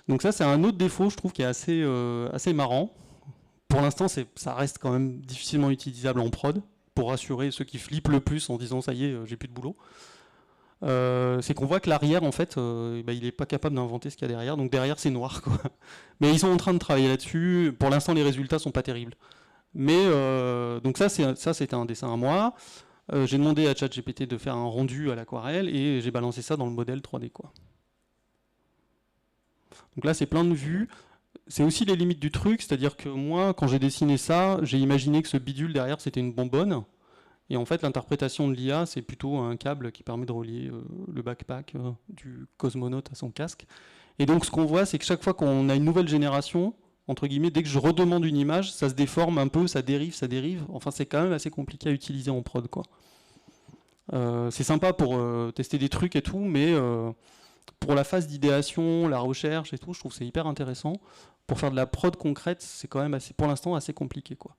Donc ça, c'est un autre défaut, je trouve, qui est assez marrant. Pour l'instant, ça reste quand même difficilement utilisable en prod, pour rassurer ceux qui flippent le plus en disant ça y est, j'ai plus de boulot. C'est qu'on voit que l'arrière, en fait, il n'est pas capable d'inventer ce qu'il y a derrière, donc derrière c'est noir, quoi. Mais ils sont en train de travailler là-dessus. Pour l'instant, les résultats sont pas terribles. Mais donc ça c'était un dessin à moi. J'ai demandé à ChatGPT de faire un rendu à l'aquarelle et j'ai balancé ça dans le modèle 3D, quoi. Donc là, c'est plein de vues. C'est aussi les limites du truc, c'est-à-dire que moi, quand j'ai dessiné ça, j'ai imaginé que ce bidule derrière, c'était une bonbonne. Et en fait, l'interprétation de l'IA, c'est plutôt un câble qui permet de relier le backpack du cosmonaute à son casque. Et donc, ce qu'on voit, c'est que chaque fois qu'on a une nouvelle génération, entre guillemets, dès que je redemande une image, ça se déforme un peu, ça dérive. Enfin, c'est quand même assez compliqué à utiliser en prod, quoi. C'est sympa pour tester des trucs et tout, mais pour la phase d'idéation, la recherche et tout, je trouve que c'est hyper intéressant. Pour faire de la prod concrète, c'est quand même pour l'instant assez compliqué, quoi.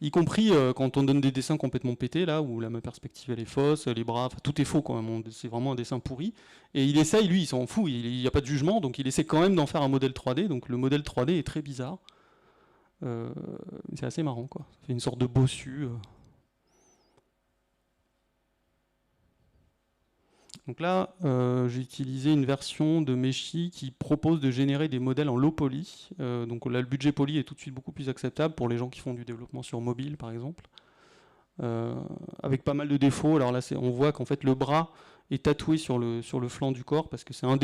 Y compris quand on donne des dessins complètement pétés, là, où ma perspective elle est fausse, les bras, tout est faux quand même, c'est vraiment un dessin pourri. Et il essaye, lui, il s'en fout, il n'y a pas de jugement, donc il essaie quand même d'en faire un modèle 3D, donc le modèle 3D est très bizarre. C'est assez marrant, quoi. Ça fait une sorte de bossu. Donc là, j'ai utilisé une version de Meshi qui propose de générer des modèles en low poly. Donc là, le budget poly est tout de suite beaucoup plus acceptable pour les gens qui font du développement sur mobile, par exemple. Avec pas mal de défauts. Alors là, on voit qu'en fait, le bras est tatoué sur le flanc du corps parce que c'est un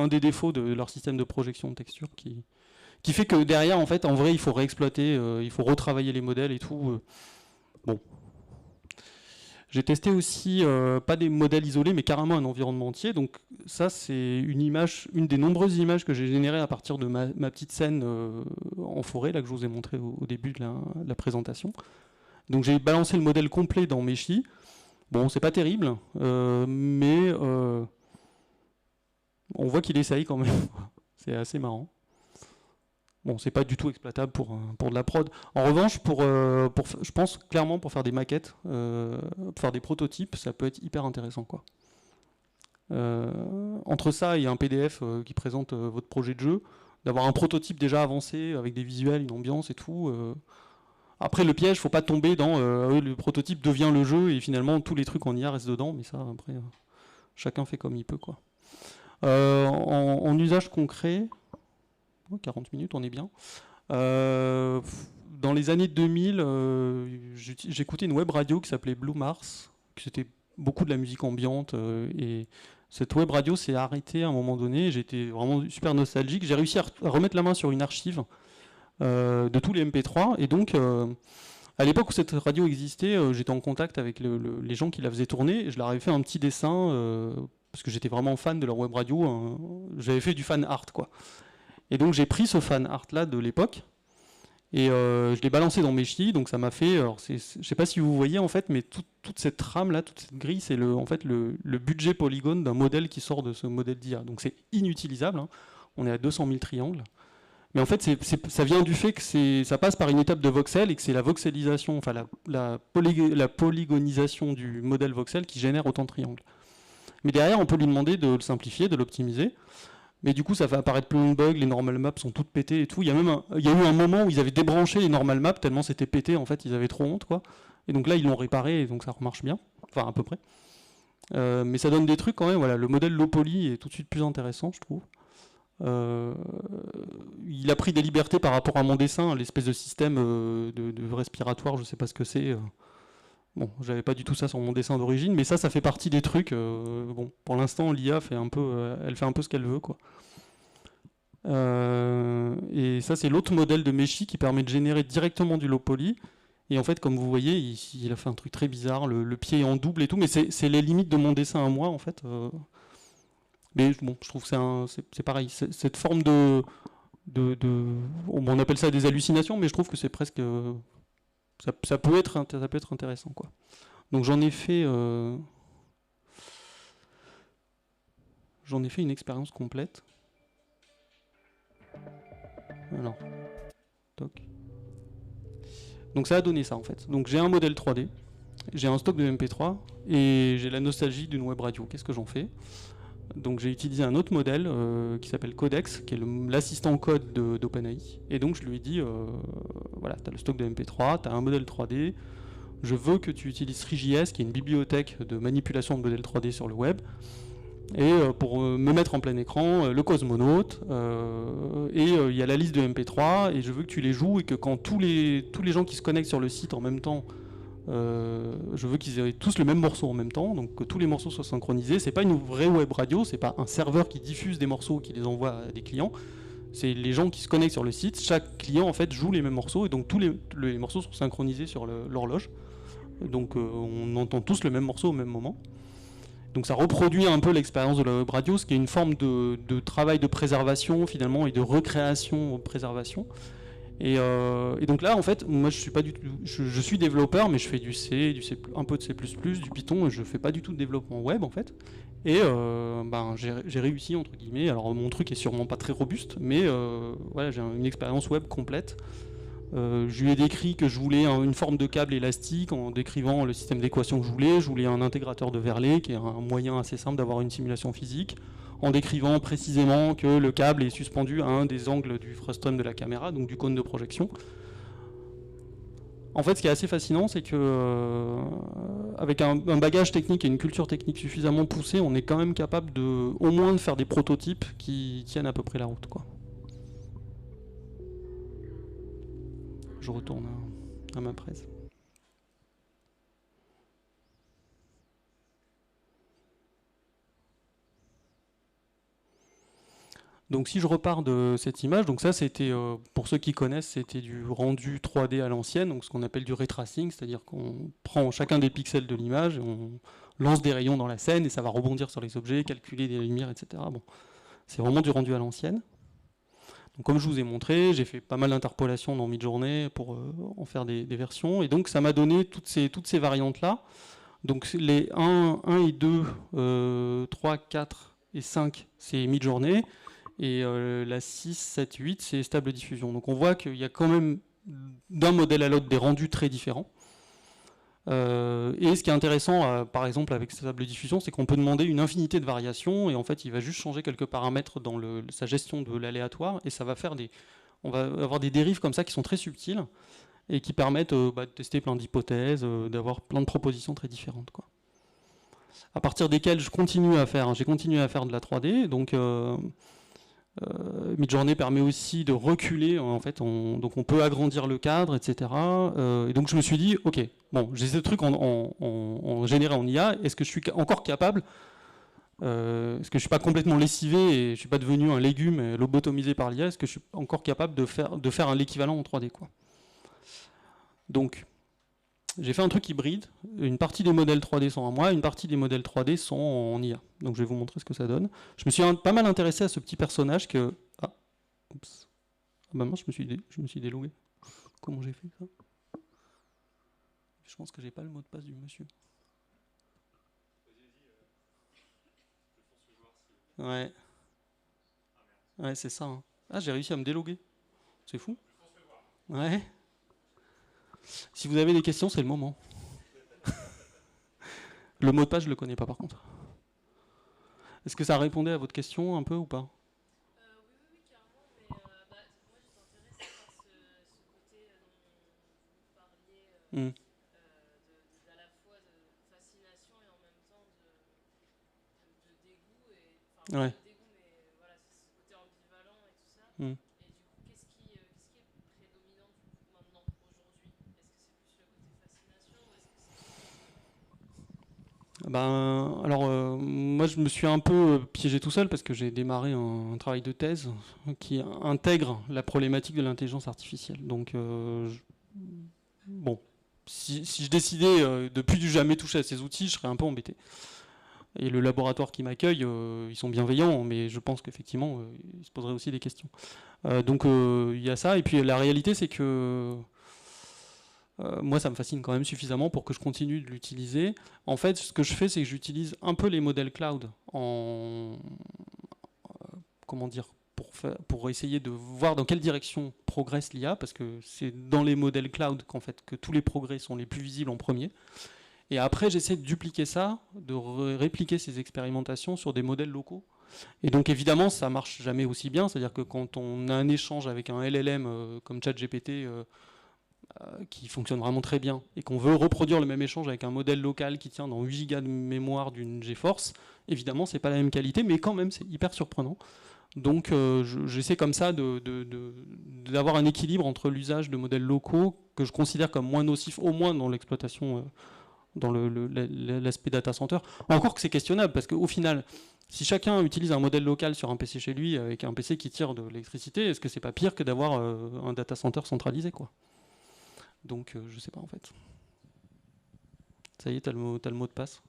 des défauts de leur système de projection de texture qui fait que derrière, en fait, en vrai, il faut réexploiter, il faut retravailler les modèles et tout. Bon. J'ai testé aussi, pas des modèles isolés, mais carrément un environnement entier. Donc ça, c'est une des nombreuses images que j'ai générées à partir de ma petite scène en forêt, là que je vous ai montré au début de la présentation. Donc j'ai balancé le modèle complet dans Meshi. Bon, c'est pas terrible, mais on voit qu'il essaye quand même. C'est assez marrant. Bon, c'est pas du tout exploitable pour de la prod. En revanche, je pense clairement pour faire des maquettes, pour faire des prototypes, ça peut être hyper intéressant, quoi. Entre ça et un PDF qui présente votre projet de jeu, d'avoir un prototype déjà avancé avec des visuels, une ambiance et tout. Après, le piège, faut pas tomber dans le prototype devient le jeu et finalement tous les trucs en IA restent dedans, mais ça, après, chacun fait comme il peut, quoi. En usage concret. 40 minutes, on est bien. Dans les années 2000, j'écoutais une web radio qui s'appelait Blue Mars, qui c'était beaucoup de la musique ambiante. Et cette web radio s'est arrêtée à un moment donné. J'étais vraiment super nostalgique. J'ai réussi à remettre la main sur une archive de tous les MP3. Et donc, à l'époque où cette radio existait, j'étais en contact avec les gens qui la faisaient tourner. Et je leur avais fait un petit dessin, parce que j'étais vraiment fan de leur web radio. J'avais fait du fan art, quoi. Et donc j'ai pris ce fan art là de l'époque et je l'ai balancé dans Meshi, donc ça m'a fait, alors je sais pas si vous voyez en fait, mais toute cette trame là, toute cette grille, c'est en fait le budget polygone d'un modèle qui sort de ce modèle d'IA. Donc c'est inutilisable, hein. On est à 200 000 triangles. Mais en fait ça vient du fait que ça passe par une étape de voxel et que c'est la voxelisation, enfin la polygonisation du modèle voxel qui génère autant de triangles. Mais derrière on peut lui demander de le simplifier, de l'optimiser. Mais du coup, ça fait apparaître plein de bugs, les normal maps sont toutes pétées et tout. Il y a eu un moment où ils avaient débranché les normal maps tellement c'était pété, en fait, ils avaient trop honte, quoi. Et donc là, ils l'ont réparé et donc ça remarche bien, enfin à peu près. Mais ça donne des trucs quand même. Voilà, le modèle low poly est tout de suite plus intéressant, je trouve. Euh, il a pris des libertés par rapport à mon dessin, l'espèce de système de respiratoire, je sais pas ce que c'est. Bon, j'avais pas du tout ça sur mon dessin d'origine, mais ça fait partie des trucs. Bon, pour l'instant, l'IA fait un peu, elle fait un peu ce qu'elle veut, quoi. Et ça, c'est l'autre modèle de Meshi qui permet de générer directement du low poly. Et en fait, comme vous voyez, il a fait un truc très bizarre. Le pied est en double et tout, mais c'est les limites de mon dessin à moi, en fait. Mais bon, je trouve que c'est pareil. Cette forme on appelle ça des hallucinations, mais je trouve que c'est presque. Ça peut être intéressant, quoi. Donc j'en ai fait une expérience complète. Alors, toc. Donc ça a donné ça en fait. Donc j'ai un modèle 3D, j'ai un stock de MP3 et j'ai la nostalgie d'une web radio. Qu'est-ce que j'en fais? Donc j'ai utilisé un autre modèle qui s'appelle Codex, qui est l'assistant code d'OpenAI. Et donc je lui ai dit, voilà, tu as le stock de MP3, tu as un modèle 3D, je veux que tu utilises FreeJS, qui est une bibliothèque de manipulation de modèles 3D sur le web. Et pour me mettre en plein écran, le Cosmonaut, et il y a la liste de MP3, et je veux que tu les joues, et que quand tous les gens qui se connectent sur le site en même temps, je veux qu'ils aient tous le même morceau en même temps, donc que tous les morceaux soient synchronisés. C'est pas une vraie web radio, c'est pas un serveur qui diffuse des morceaux, qui les envoie à des clients. C'est les gens qui se connectent sur le site, chaque client en fait joue les mêmes morceaux, et donc tous les morceaux sont synchronisés sur l'horloge. Donc on entend tous le même morceau au même moment. Donc ça reproduit un peu l'expérience de la web radio, ce qui est une forme de travail de préservation finalement et de recréation préservation. Et donc là en fait, moi je suis pas du tout, je suis développeur, mais je fais du C, un peu de C++, du Python, et je fais pas du tout de développement web en fait. Et j'ai réussi entre guillemets. Alors mon truc est sûrement pas très robuste, mais voilà, j'ai une expérience web complète. Je lui ai décrit que je voulais une forme de câble élastique en décrivant le système d'équation que je voulais. Je voulais un intégrateur de Verlet, qui est un moyen assez simple d'avoir une simulation physique, en décrivant précisément que le câble est suspendu à un des angles du frustum de la caméra, donc du cône de projection. En fait, ce qui est assez fascinant, c'est que avec un bagage technique et une culture technique suffisamment poussée, on est quand même capable au moins de faire des prototypes qui tiennent à peu près la route, quoi. Je retourne à ma presse. Donc si je repars de cette image, donc ça c'était, pour ceux qui connaissent, c'était du rendu 3D à l'ancienne, donc ce qu'on appelle du ray tracing, c'est-à-dire qu'on prend chacun des pixels de l'image, on lance des rayons dans la scène et ça va rebondir sur les objets, calculer des lumières, etc. Bon, c'est vraiment du rendu à l'ancienne. Donc comme je vous ai montré, j'ai fait pas mal d'interpolation dans Midjourney pour en faire des versions, et donc ça m'a donné toutes ces variantes-là. Donc les 1 et 2, 3, 4 et 5, c'est Midjourney, et la 6, 7, 8, c'est stable diffusion. Donc on voit qu'il y a quand même d'un modèle à l'autre des rendus très différents. Et ce qui est intéressant, par exemple, avec stable diffusion, c'est qu'on peut demander une infinité de variations, et en fait, il va juste changer quelques paramètres dans sa gestion de l'aléatoire, et ça va faire on va avoir des dérives comme ça qui sont très subtiles, et qui permettent de tester plein d'hypothèses, d'avoir plein de propositions très différentes, quoi. À partir desquelles j'ai continué à faire de la 3D, donc Midjourney permet aussi de reculer, en fait, donc on peut agrandir le cadre, etc. Et donc je me suis dit, ok, bon, j'ai ce truc en généré en IA, est-ce que je suis encore capable, est-ce que je suis pas complètement lessivé et je suis pas devenu un légume lobotomisé par l'IA, est-ce que je suis encore capable de faire un équivalent en 3D, quoi. Donc j'ai fait un truc hybride, une partie des modèles 3D sont en moi, une partie des modèles 3D sont en IA. Donc je vais vous montrer ce que ça donne. Je me suis pas mal intéressé à ce petit personnage que... Ah, oups. Ah bah mince, je me suis délogué. Comment j'ai fait ça? Je pense que j'ai pas le mot de passe du monsieur. Ouais. Ouais, c'est ça. Hein. Ah, j'ai réussi à me déloguer. C'est fou. Ouais. Si vous avez des questions, c'est le moment. Le mot de passe, je le connais pas par contre. Est-ce que ça répondait à votre question un peu ou pas? Oui, carrément, mais moi j'étais intéressée par ce côté dont vous parliez, Hmm. à la fois de fascination et en même temps Ouais. dégoût, mais voilà, c'est ce côté ambivalent et tout ça. Mm. Et du coup, qu'est-ce qui est prédominant du coup maintenant, aujourd'hui? Est-ce que c'est plus le côté fascination ou est-ce que c'est... Ben, alors, moi, je me suis un peu piégé tout seul parce que j'ai démarré un travail de thèse qui intègre la problématique de l'intelligence artificielle. Donc, bon, si je décidais de plus du jamais toucher à ces outils, je serais un peu embêté. Et le laboratoire qui m'accueille, ils sont bienveillants, mais je pense qu'effectivement, ils se poseraient aussi des questions. Donc, il y a ça. Et puis, la réalité, c'est que moi, ça me fascine quand même suffisamment pour que je continue de l'utiliser. En fait, ce que je fais, c'est que j'utilise un peu les modèles cloud comment dire, pour essayer de voir dans quelle direction progresse l'IA, parce que c'est dans les modèles cloud qu'en fait que tous les progrès sont les plus visibles en premier. Et après, j'essaie de dupliquer ça, de répliquer ces expérimentations sur des modèles locaux. Et donc évidemment, ça marche jamais aussi bien. C'est-à-dire que quand on a un échange avec un LLM comme ChatGPT qui fonctionne vraiment très bien, et qu'on veut reproduire le même échange avec un modèle local qui tient dans 8 gigas de mémoire d'une GeForce, évidemment, c'est pas la même qualité, mais quand même, c'est hyper surprenant. Donc j'essaie comme ça d'avoir un équilibre entre l'usage de modèles locaux, que je considère comme moins nocifs, au moins dans l'exploitation, dans l'aspect data center. Encore que c'est questionnable, parce qu'au final, si chacun utilise un modèle local sur un PC chez lui, avec un PC qui tire de l'électricité, est-ce que c'est pas pire que d'avoir un data center centralisé, quoi? Donc je sais pas en fait. Ça y est, t'as le mot de passe.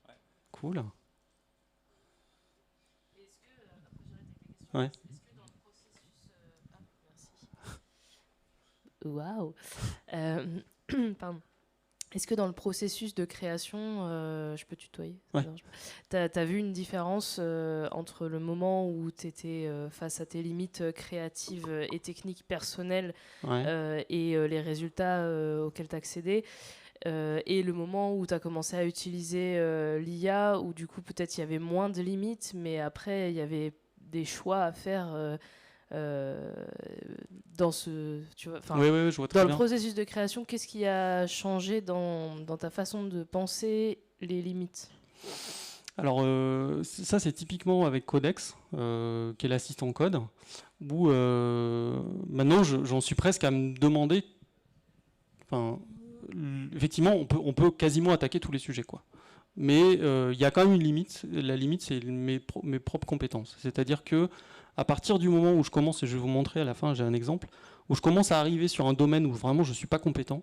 Ouais. Cool. Est-ce que, après j'arrête avec les questions, Ouais. est-ce que dans le processus... merci. Waouh. Pardon. Est-ce que dans le processus de création, je peux tutoyer? Ouais. T'as vu une différence entre le moment où tu étais face à tes limites créatives et techniques personnelles et les résultats auxquels tu accédais et le moment où tu as commencé à utiliser l'IA, où du coup peut-être il y avait moins de limites, mais après il y avait des choix à faire dans ce, tu vois, Oui, je vois très dans bien. le processus de création, qu'est-ce qui a changé dans ta façon de penser les limites? Alors ça c'est typiquement avec Codex, qui est l'assistant code, où maintenant j'en suis presque à me demander, effectivement on peut quasiment attaquer tous les sujets, quoi. Mais il y a quand même une limite. La limite, c'est mes propres compétences. C'est-à-dire que à partir du moment où je commence, et je vais vous montrer à la fin, j'ai un exemple, où je commence à arriver sur un domaine où vraiment je ne suis pas compétent,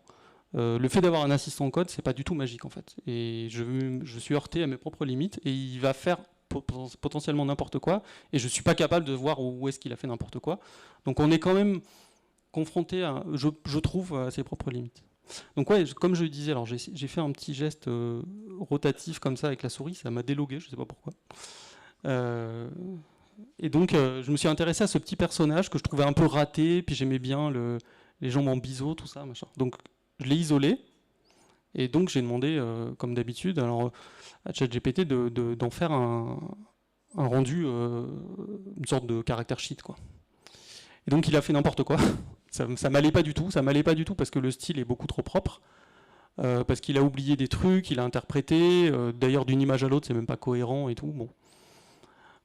le fait d'avoir un assistant code, c'est pas du tout magique en fait. Et je suis heurté à mes propres limites, et il va faire potentiellement n'importe quoi, et je ne suis pas capable de voir où est-ce qu'il a fait n'importe quoi. Donc on est quand même confronté, je trouve, à ses propres limites. Donc ouais, comme je le disais, alors j'ai fait un petit geste rotatif comme ça avec la souris, ça m'a délogué, je sais pas pourquoi. Et donc je me suis intéressé à ce petit personnage que je trouvais un peu raté, puis j'aimais bien les jambes en biseau, tout ça, machin. Donc je l'ai isolé, et donc j'ai demandé, comme d'habitude, alors à ChatGPT d'en faire un rendu, une sorte de caractère sheet, quoi. Et donc il a fait n'importe quoi. Ça m'allait pas du tout. Ça m'allait pas du tout parce que le style est beaucoup trop propre. Parce qu'il a oublié des trucs, il a interprété. D'ailleurs, d'une image à l'autre, c'est même pas cohérent et tout. Bon.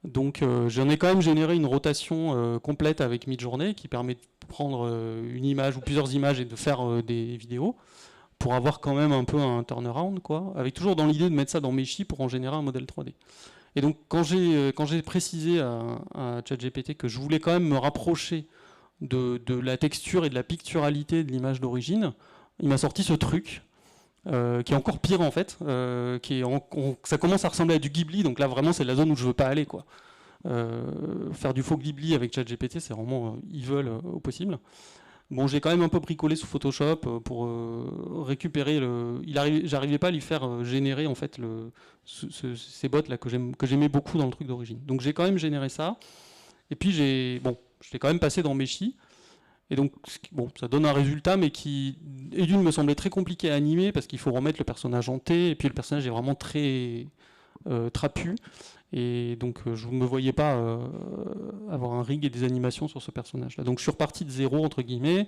Donc j'en ai quand même généré une rotation complète avec Midjourney qui permet de prendre une image ou plusieurs images et de faire des vidéos pour avoir quand même un peu un turnaround, quoi. Avec toujours dans l'idée de mettre ça dans Meshi pour en générer un modèle 3D. Et donc quand j'ai précisé à ChatGPT que je voulais quand même me rapprocher de la texture et de la picturalité de l'image d'origine, il m'a sorti ce truc qui est encore pire en fait, ça commence à ressembler à du Ghibli, donc là vraiment c'est la zone où je veux pas aller, quoi. Faire du faux Ghibli avec ChatGPT, c'est vraiment evil au possible. Bon, j'ai quand même un peu bricolé sous Photoshop pour récupérer j'arrivais pas à lui faire générer en fait ces bots là que j'aimais beaucoup dans le truc d'origine. Donc j'ai quand même généré ça. Et puis je l'ai quand même passé dans Meshi. Et donc bon, ça donne un résultat, mais qui d'une me semblait très compliqué à animer parce qu'il faut remettre le personnage en T. Et puis le personnage est vraiment très trapu. Et donc je ne me voyais pas avoir un rig et des animations sur ce personnage-là. Donc je suis reparti de zéro, entre guillemets,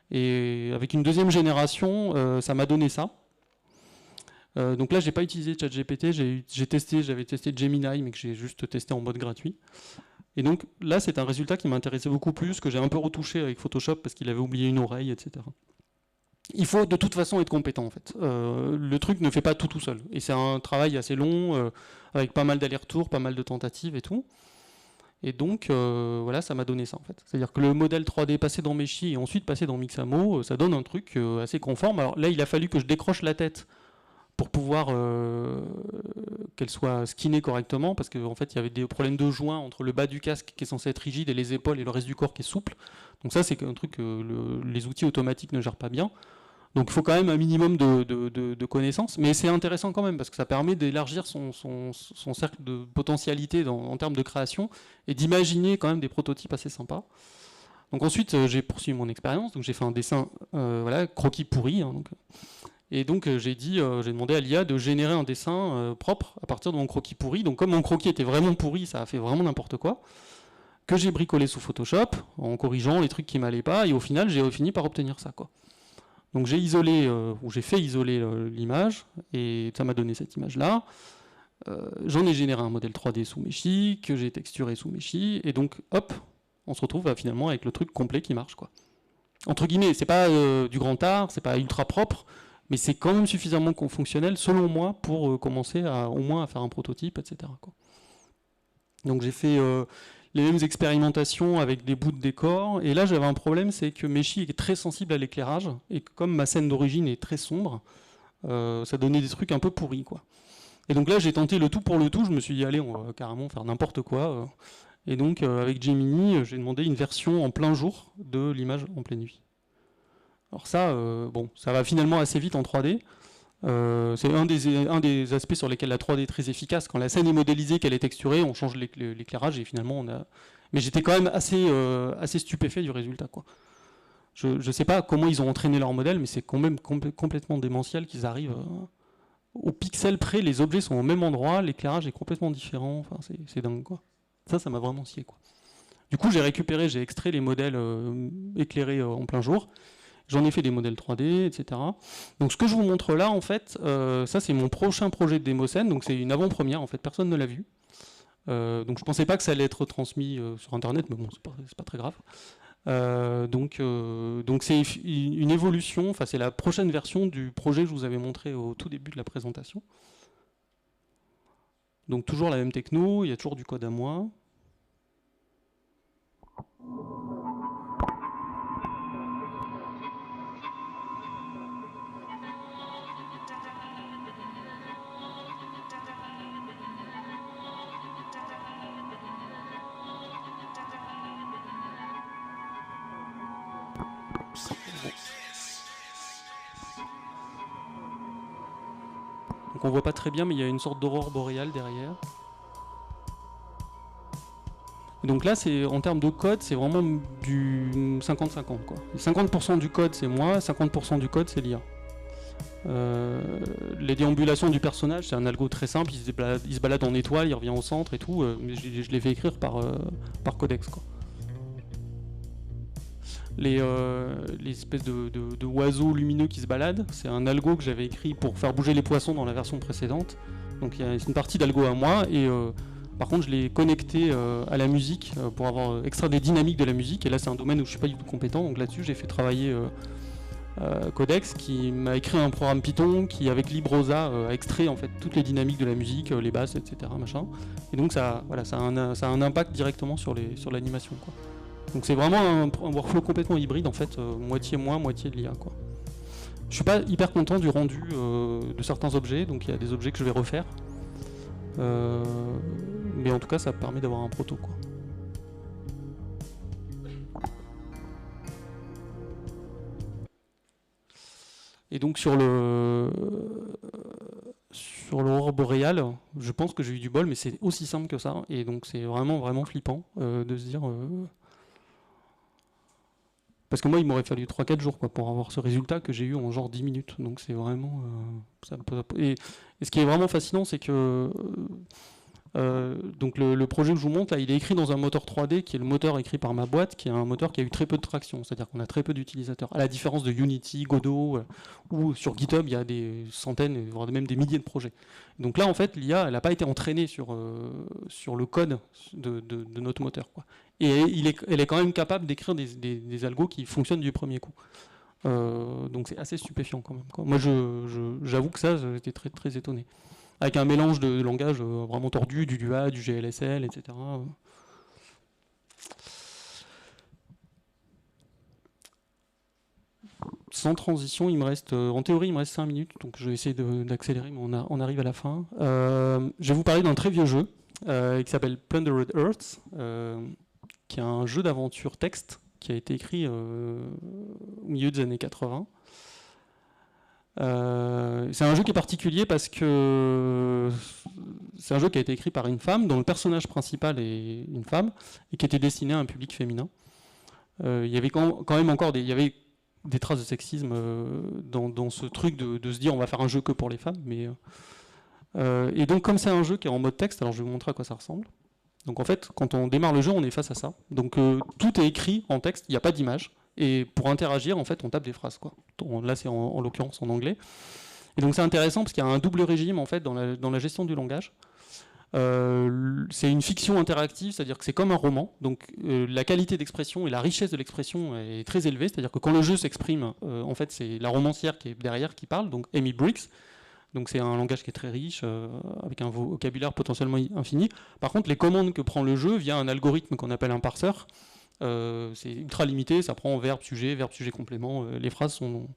et avec une deuxième génération, ça m'a donné ça. Donc là, j'ai pas utilisé ChatGPT, j'avais testé Gemini, mais que j'ai juste testé en mode gratuit. Et donc là, c'est un résultat qui m'intéressait beaucoup plus, que j'ai un peu retouché avec Photoshop parce qu'il avait oublié une oreille, etc. Il faut de toute façon être compétent en fait. Le truc ne fait pas tout seul. Et c'est un travail assez long, avec pas mal d'allers-retours, pas mal de tentatives et tout. Et donc voilà, ça m'a donné ça en fait. C'est-à-dire que le modèle 3D passé dans Meshi et ensuite passé dans Mixamo, ça donne un truc assez conforme. Alors là, il a fallu que je décroche la tête pour pouvoir qu'elle soit skinnée correctement, parce qu'en fait il y avait des problèmes de joint entre le bas du casque qui est censé être rigide et les épaules et le reste du corps qui est souple. Donc ça c'est un truc que les outils automatiques ne gèrent pas bien. Donc il faut quand même un minimum de connaissances, mais c'est intéressant quand même, parce que ça permet d'élargir son cercle de potentialité en termes de création, et d'imaginer quand même des prototypes assez sympas. Donc ensuite j'ai poursuivi mon expérience, donc j'ai fait un dessin voilà, croquis pourri, hein, donc. Et donc j'ai demandé à l'IA de générer un dessin propre à partir de mon croquis pourri. Donc comme mon croquis était vraiment pourri, ça a fait vraiment n'importe quoi, que j'ai bricolé sous Photoshop, en corrigeant les trucs qui m'allaient pas, et au final j'ai fini par obtenir ça, quoi. Donc j'ai fait isoler l'image, et ça m'a donné cette image-là. J'en ai généré un modèle 3D sous Meshi, que j'ai texturé sous Meshi, et donc hop, on se retrouve finalement avec le truc complet qui marche, quoi. Entre guillemets, c'est pas du grand art, c'est pas ultra propre, mais c'est quand même suffisamment fonctionnel, selon moi, pour commencer au moins à faire un prototype, etc., quoi. Donc j'ai fait les mêmes expérimentations avec des bouts de décor, et là j'avais un problème, c'est que Meshi est très sensible à l'éclairage, et que comme ma scène d'origine est très sombre, ça donnait des trucs un peu pourris, quoi. Et donc là j'ai tenté le tout pour le tout, je me suis dit allez, on va carrément faire n'importe quoi, et donc avec Gemini, j'ai demandé une version en plein jour de l'image en pleine nuit. Alors ça, bon, ça va finalement assez vite en 3D. C'est un des aspects sur lesquels la 3D est très efficace. Quand la scène est modélisée, qu'elle est texturée, on change l'éclairage et finalement on a... Mais j'étais quand même assez stupéfait du résultat, quoi. Je ne sais pas comment ils ont entraîné leur modèle, mais c'est quand même complètement démentiel qu'ils arrivent au pixel près, les objets sont au même endroit, l'éclairage est complètement différent, enfin c'est dingue, quoi. Ça m'a vraiment scié, quoi. Du coup j'ai extrait les modèles éclairés en plein jour. J'en ai fait des modèles 3D, etc. Donc ce que je vous montre là, en fait, ça c'est mon prochain projet de démoscène, donc c'est une avant-première, en fait, personne ne l'a vu. Donc je pensais pas que ça allait être transmis sur Internet, mais bon, c'est pas très grave. Donc c'est une évolution, enfin c'est la prochaine version du projet que je vous avais montré au tout début de la présentation. Donc toujours la même techno, il y a toujours du code à moi. Donc on voit pas très bien, mais il y a une sorte d'aurore boréale derrière. Et donc là, en termes de code, c'est vraiment du 50-50, quoi. 50% du code, c'est moi, 50% du code, c'est l'IA. Les déambulations du personnage, c'est un algo très simple, il se balade en étoile, il revient au centre et tout, mais je l'ai fait écrire par codex, quoi. Les espèces de oiseaux lumineux qui se baladent, c'est un algo que j'avais écrit pour faire bouger les poissons dans la version précédente. Donc c'est une partie d'algo à moi, et par contre je l'ai connecté à la musique pour avoir extrait des dynamiques de la musique, et là c'est un domaine où je suis pas du tout compétent, donc là-dessus j'ai fait travailler Codex qui m'a écrit un programme Python qui avec Librosa a extrait en fait toutes les dynamiques de la musique, les basses, etc. machin. Et donc ça a un impact directement sur l'animation, quoi. Donc c'est vraiment un workflow complètement hybride, en fait, moitié moi, moitié de l'IA, quoi. Je suis pas hyper content du rendu de certains objets, donc il y a des objets que je vais refaire. Mais en tout cas ça permet d'avoir un proto, quoi. Et donc sur l'aurore boréale, je pense que j'ai eu du bol, mais c'est aussi simple que ça, et donc c'est vraiment flippant de se dire... Parce que moi, il m'aurait fallu 3-4 jours, quoi, pour avoir ce résultat que j'ai eu en genre 10 minutes. Donc c'est vraiment... et ce qui est vraiment fascinant, c'est que Donc le projet que je vous montre, là, il est écrit dans un moteur 3D, qui est le moteur écrit par ma boîte, qui est un moteur qui a eu très peu de traction, c'est-à-dire qu'on a très peu d'utilisateurs. À la différence de Unity, Godot, ou sur GitHub, il y a des centaines, voire même des milliers de projets. Donc là, en fait, l'IA, elle n'a pas été entraînée sur le code de notre moteur, quoi. Et elle est quand même capable d'écrire des algos qui fonctionnent du premier coup. Donc c'est assez stupéfiant quand même, quoi. Moi, j'avoue que ça, j'étais très, très étonné. Avec un mélange de langage vraiment tordu, du Lua, du GLSL, etc. Sans transition, en théorie, il me reste 5 minutes, donc je vais essayer d'accélérer, mais on arrive à la fin. Je vais vous parler d'un très vieux jeu qui s'appelle Plundered Earth, qui est un jeu d'aventure texte qui a été écrit au milieu des années 80. C'est un jeu qui est particulier parce que c'est un jeu qui a été écrit par une femme, dont le personnage principal est une femme, et qui était destiné à un public féminin. Il y avait quand même encore il y avait des traces de sexisme dans ce truc de se dire on va faire un jeu que pour les femmes. Et donc comme c'est un jeu qui est en mode texte, alors je vais vous montrer à quoi ça ressemble. Donc en fait, quand on démarre le jeu, on est face à ça. Donc tout est écrit en texte, il n'y a pas d'image. Et pour interagir, en fait, on tape des phrases, quoi. Là, c'est en l'occurrence en anglais. Et donc c'est intéressant parce qu'il y a un double régime en fait dans la gestion du langage. C'est une fiction interactive, c'est-à-dire que c'est comme un roman. Donc la qualité d'expression et la richesse de l'expression est très élevée. C'est-à-dire que quand le jeu s'exprime, en fait, c'est la romancière qui est derrière qui parle, donc Amy Briggs. Donc c'est un langage qui est très riche, avec un vocabulaire potentiellement infini. Par contre, les commandes que prend le jeu via un algorithme qu'on appelle un parseur, c'est ultra limité, ça prend verbe, sujet, complément. Les phrases doivent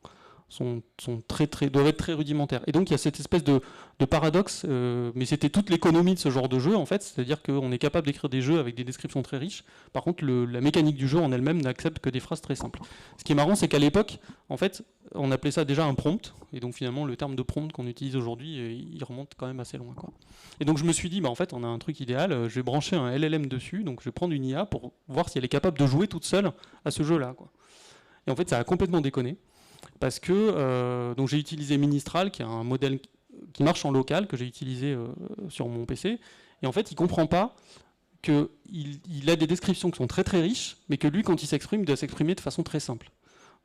être très rudimentaires. Et donc il y a cette espèce de paradoxe, mais c'était toute l'économie de ce genre de jeu en fait, c'est-à-dire qu'on est capable d'écrire des jeux avec des descriptions très riches. Par contre, la mécanique du jeu en elle-même n'accepte que des phrases très simples. Ce qui est marrant, c'est qu'à l'époque, en fait, on appelait ça déjà un prompt, et donc finalement le terme de prompt qu'on utilise aujourd'hui, il remonte quand même assez loin, quoi. Et donc je me suis dit, en fait, on a un truc idéal, je vais brancher un LLM dessus, donc je vais prendre une IA pour voir si elle est capable de jouer toute seule à ce jeu-là, quoi. Et en fait, ça a complètement déconné. Parce que donc j'ai utilisé Ministral, qui est un modèle qui marche en local, que j'ai utilisé sur mon PC. Et en fait, il ne comprend pas qu'il a des descriptions qui sont très très riches, mais que lui, quand il s'exprime, il doit s'exprimer de façon très simple.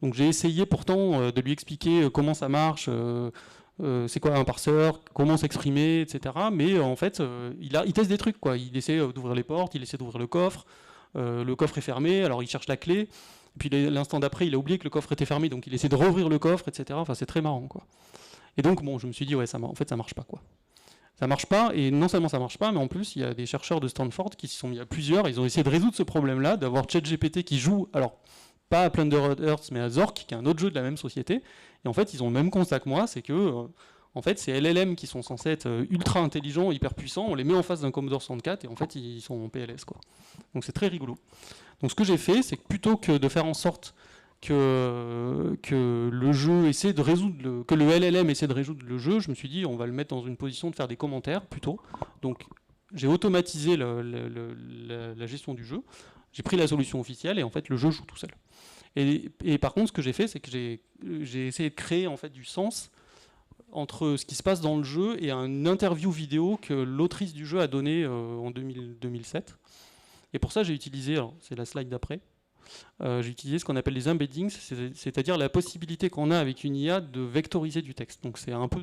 Donc j'ai essayé pourtant de lui expliquer comment ça marche, c'est quoi un parseur, comment s'exprimer, etc. Mais en fait, il teste des trucs, quoi. Il essaie d'ouvrir les portes, il essaie d'ouvrir le coffre est fermé, alors il cherche la clé. Puis l'instant d'après, il a oublié que le coffre était fermé, donc il essaie de rouvrir le coffre, etc. Enfin, c'est très marrant, quoi. Et donc, je me suis dit, ouais, en fait, ça marche pas, quoi. Ça marche pas, et non seulement ça marche pas, mais en plus, il y a des chercheurs de Stanford qui s'y sont mis à plusieurs, ils ont essayé de résoudre ce problème-là, d'avoir ChatGPT qui joue, alors, pas à Plundered Earth, mais à Zork, qui est un autre jeu de la même société. Et en fait, ils ont le même constat que moi, c'est que, en fait, ces LLM qui sont censés être ultra intelligents, hyper puissants, on les met en face d'un Commodore 64, et en fait, ils sont en PLS, quoi. Donc c'est très rigolo. Donc ce que j'ai fait, c'est que plutôt que de faire en sorte que le jeu essaie de résoudre que le LLM essaie de résoudre le jeu, je me suis dit on va le mettre dans une position de faire des commentaires plutôt. Donc j'ai automatisé la gestion du jeu, j'ai pris la solution officielle et en fait le jeu joue tout seul. Et par contre ce que j'ai fait, c'est que j'ai essayé de créer en fait du sens entre ce qui se passe dans le jeu et une interview vidéo que l'autrice du jeu a donnée en 2007. Et pour ça, j'ai utilisé, c'est la slide d'après, j'ai utilisé ce qu'on appelle les embeddings, c'est-à-dire la possibilité qu'on a avec une IA de vectoriser du texte. Donc c'est un peu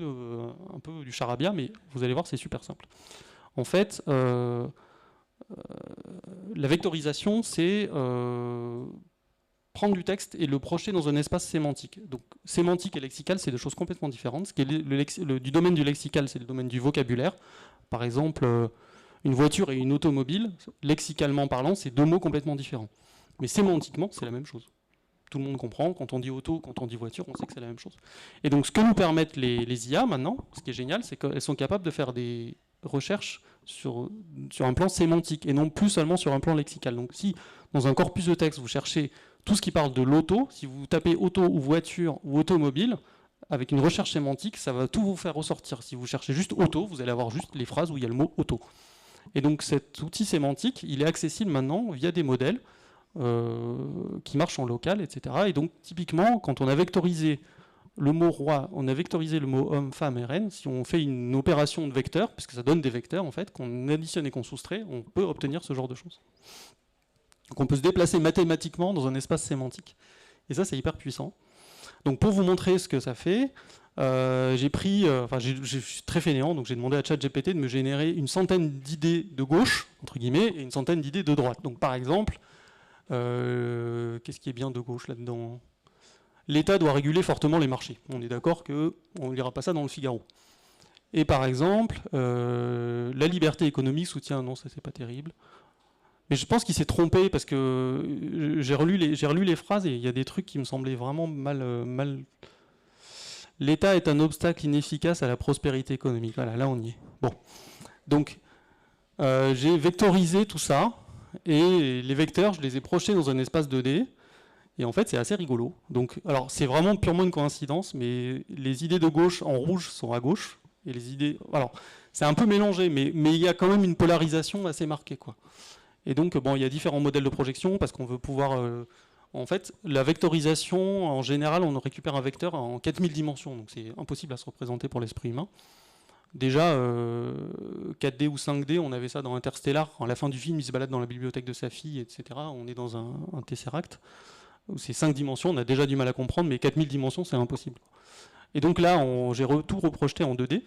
du charabia, mais vous allez voir, c'est super simple. En fait, la vectorisation, c'est prendre du texte et le projeter dans un espace sémantique. Donc sémantique et lexical, c'est deux choses complètement différentes. Ce qui est du domaine du lexical, c'est le domaine du vocabulaire. Par exemple, une voiture et une automobile, lexicalement parlant, c'est deux mots complètement différents. Mais sémantiquement, c'est la même chose. Tout le monde comprend, quand on dit auto, quand on dit voiture, on sait que c'est la même chose. Et donc ce que nous permettent les IA maintenant, ce qui est génial, c'est qu'elles sont capables de faire des recherches sur un plan sémantique, et non plus seulement sur un plan lexical. Donc si, dans un corpus de texte, vous cherchez tout ce qui parle de l'auto, si vous tapez auto ou voiture ou automobile, avec une recherche sémantique, ça va tout vous faire ressortir. Si vous cherchez juste auto, vous allez avoir juste les phrases où il y a le mot auto. Et donc cet outil sémantique, il est accessible maintenant via des modèles qui marchent en local, etc. Et donc typiquement, quand on a vectorisé le mot roi, on a vectorisé le mot homme, femme et reine. Si on fait une opération de vecteur, parce que ça donne des vecteurs en fait, qu'on additionne et qu'on soustrait, on peut obtenir ce genre de choses. Donc on peut se déplacer mathématiquement dans un espace sémantique. Et ça, c'est hyper puissant. Donc pour vous montrer ce que ça fait, j'ai pris, je suis très fainéant, donc j'ai demandé à ChatGPT de me générer une centaine d'idées de gauche, entre guillemets, et une centaine d'idées de droite. Donc par exemple, qu'est-ce qui est bien de gauche là-dedans ? L'État doit réguler fortement les marchés. On est d'accord qu'on ne lira pas ça dans le Figaro. Et par exemple, la liberté économique soutient... Non, ça c'est pas terrible. Mais je pense qu'il s'est trompé parce que j'ai relu les phrases et il y a des trucs qui me semblaient vraiment mal. L'État est un obstacle inefficace à la prospérité économique. Voilà, là on y est. Bon. Donc, j'ai vectorisé tout ça et les vecteurs, je les ai projetés dans un espace 2D. Et en fait, c'est assez rigolo. Donc, alors, c'est vraiment purement une coïncidence, mais les idées de gauche en rouge sont à gauche. Et les idées... Alors, c'est un peu mélangé, mais il y a quand même une polarisation assez marquée, quoi. Et donc, bon, il y a différents modèles de projection parce qu'on veut pouvoir... en fait, la vectorisation, en général, on récupère un vecteur en 4000 dimensions. Donc, c'est impossible à se représenter pour l'esprit humain. Déjà, 4D ou 5D, on avait ça dans Interstellar. À la fin du film, il se balade dans la bibliothèque de sa fille, etc. On est dans un tesseract. C'est 5 dimensions, on a déjà du mal à comprendre, mais 4000 dimensions, c'est impossible. Et donc là, j'ai tout reprojeté en 2D.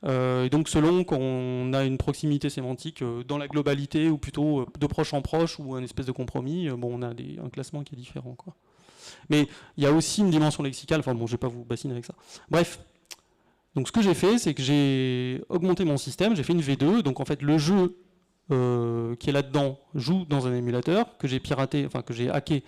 Et donc selon qu'on a une proximité sémantique dans la globalité, ou plutôt de proche en proche, ou un espèce de compromis, bon, on a un classement qui est différent, quoi. Mais il y a aussi une dimension lexicale, enfin bon, je ne vais pas vous bassiner avec ça. Bref, donc ce que j'ai fait, c'est que j'ai augmenté mon système, j'ai fait une V2, donc en fait le jeu qui est là-dedans joue dans un émulateur, que j'ai piraté, enfin que j'ai hacké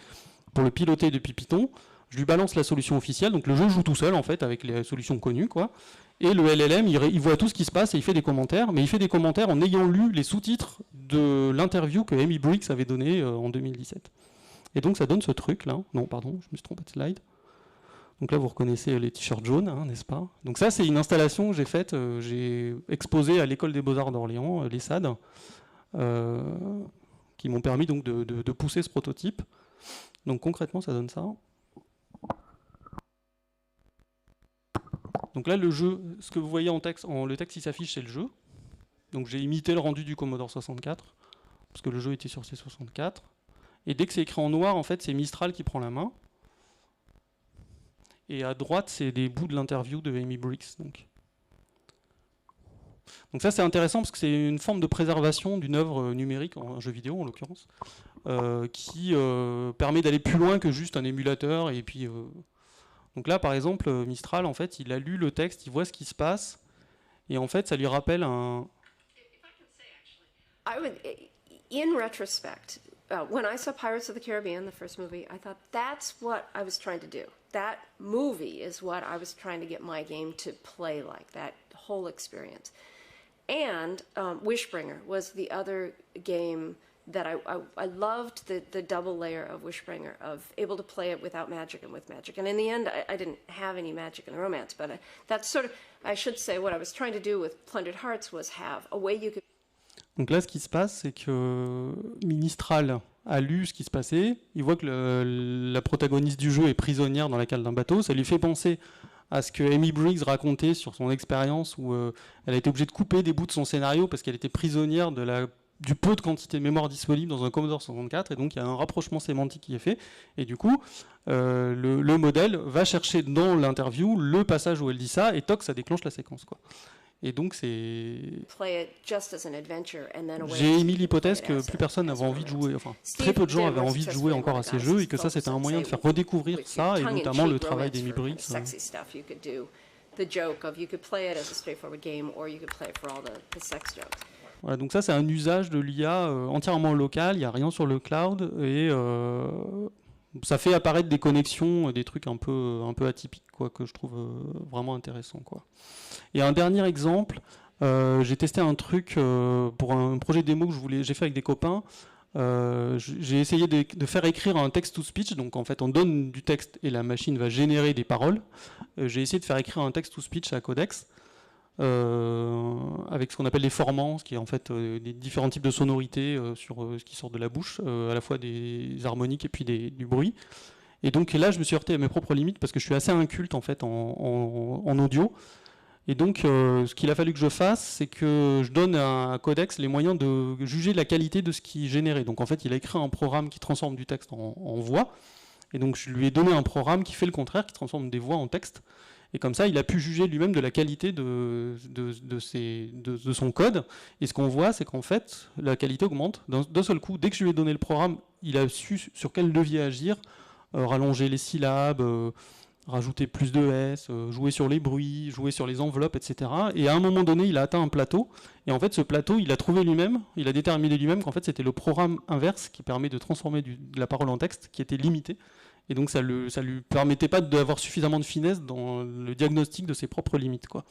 pour le piloter depuis Python. Je lui balance la solution officielle, donc le jeu joue tout seul en fait avec les solutions connues, quoi. Et le LLM, il voit tout ce qui se passe et il fait des commentaires, mais il fait des commentaires en ayant lu les sous-titres de l'interview que Amy Briggs avait donnée en 2017. Et donc ça donne ce truc là. Non, pardon, je me suis trompé de slide. Donc là vous reconnaissez les t-shirts jaunes, hein, n'est-ce pas? Donc ça c'est une installation que j'ai faite, j'ai exposé à l'école des Beaux-Arts d'Orléans, les SAD, qui m'ont permis donc de pousser ce prototype. Donc concrètement ça donne ça. Donc là, le jeu, ce que vous voyez en texte, le texte qui s'affiche, c'est le jeu. Donc j'ai imité le rendu du Commodore 64, parce que le jeu était sur C64. Et dès que c'est écrit en noir, en fait, c'est Mistral qui prend la main. Et à droite, c'est des bouts de l'interview de Amy Briggs. Donc ça, c'est intéressant, parce que c'est une forme de préservation d'une œuvre numérique, un jeu vidéo en l'occurrence, qui permet d'aller plus loin que juste un émulateur, et puis... Donc là, par exemple, Mistral, en fait, il a lu le texte, il voit ce qui se passe, et en fait, ça lui rappelle un... In retrospect, when I saw Pirates of the Caribbean, the first movie, I thought that's what I was trying to do. That movie is what I was trying to get my game to play like, that whole experience. And Wishbringer was the other game that I loved, the double layer of Wishbringer, of able to play it without magic and with magic. And in the end, I didn't have any magic in the romance, but that's sort of, I should say, what I was trying to do with Plundered Hearts was have a way you could... Donc là, ce qui se passe, c'est que Mistral a lu ce qui se passait, il voit que la protagoniste du jeu est prisonnière dans la cale d'un bateau, ça lui fait penser à ce que Amy Briggs racontait sur son expérience où elle a été obligée de couper des bouts de son scénario parce qu'elle était prisonnière du peu de quantité de mémoire disponible dans un Commodore 64, et donc il y a un rapprochement sémantique qui est fait, et du coup, le modèle va chercher dans l'interview le passage où elle dit ça, et toc, ça déclenche la séquence, quoi. Et donc c'est... J'ai émis l'hypothèse que plus personne n'avait envie de jouer, enfin, très peu de gens avaient envie de jouer encore à ces jeux, et que ça c'était un moyen de faire redécouvrir ça, et notamment le travail d'Amy Briggs. Voilà, donc ça c'est un usage de l'IA entièrement local, il n'y a rien sur le cloud, et ça fait apparaître des connexions, des trucs un peu atypiques, quoi, que je trouve vraiment intéressants, quoi. Et un dernier exemple, j'ai testé un truc pour un projet démo que j'ai fait avec des copains. J'ai essayé de faire écrire un text-to-speech, donc en fait on donne du texte et la machine va générer des paroles. J'ai essayé de faire écrire un text-to-speech à Codex, avec ce qu'on appelle les formants, qui est en fait des différents types de sonorités sur ce qui sort de la bouche, à la fois des harmoniques et puis du bruit. Et donc là, je me suis heurté à mes propres limites parce que je suis assez inculte en fait en audio. Et donc, ce qu'il a fallu que je fasse, c'est que je donne à Codex les moyens de juger la qualité de ce qui est généré. Donc en fait, il a écrit un programme qui transforme du texte en voix. Et donc je lui ai donné un programme qui fait le contraire, qui transforme des voix en texte. Et comme ça, il a pu juger lui-même de la qualité de son code. Et ce qu'on voit, c'est qu'en fait, la qualité augmente d'un seul coup. Dès que je lui ai donné le programme, il a su sur quel levier agir, rallonger les syllabes, rajouter plus de S, jouer sur les bruits, jouer sur les enveloppes, etc. Et à un moment donné, il a atteint un plateau. Et en fait, ce plateau, il a trouvé lui-même, il a déterminé lui-même qu'en fait, c'était le programme inverse qui permet de transformer de la parole en texte qui était limité. Et donc ça lui permettait pas d'avoir suffisamment de finesse dans le diagnostic de ses propres limites, quoi.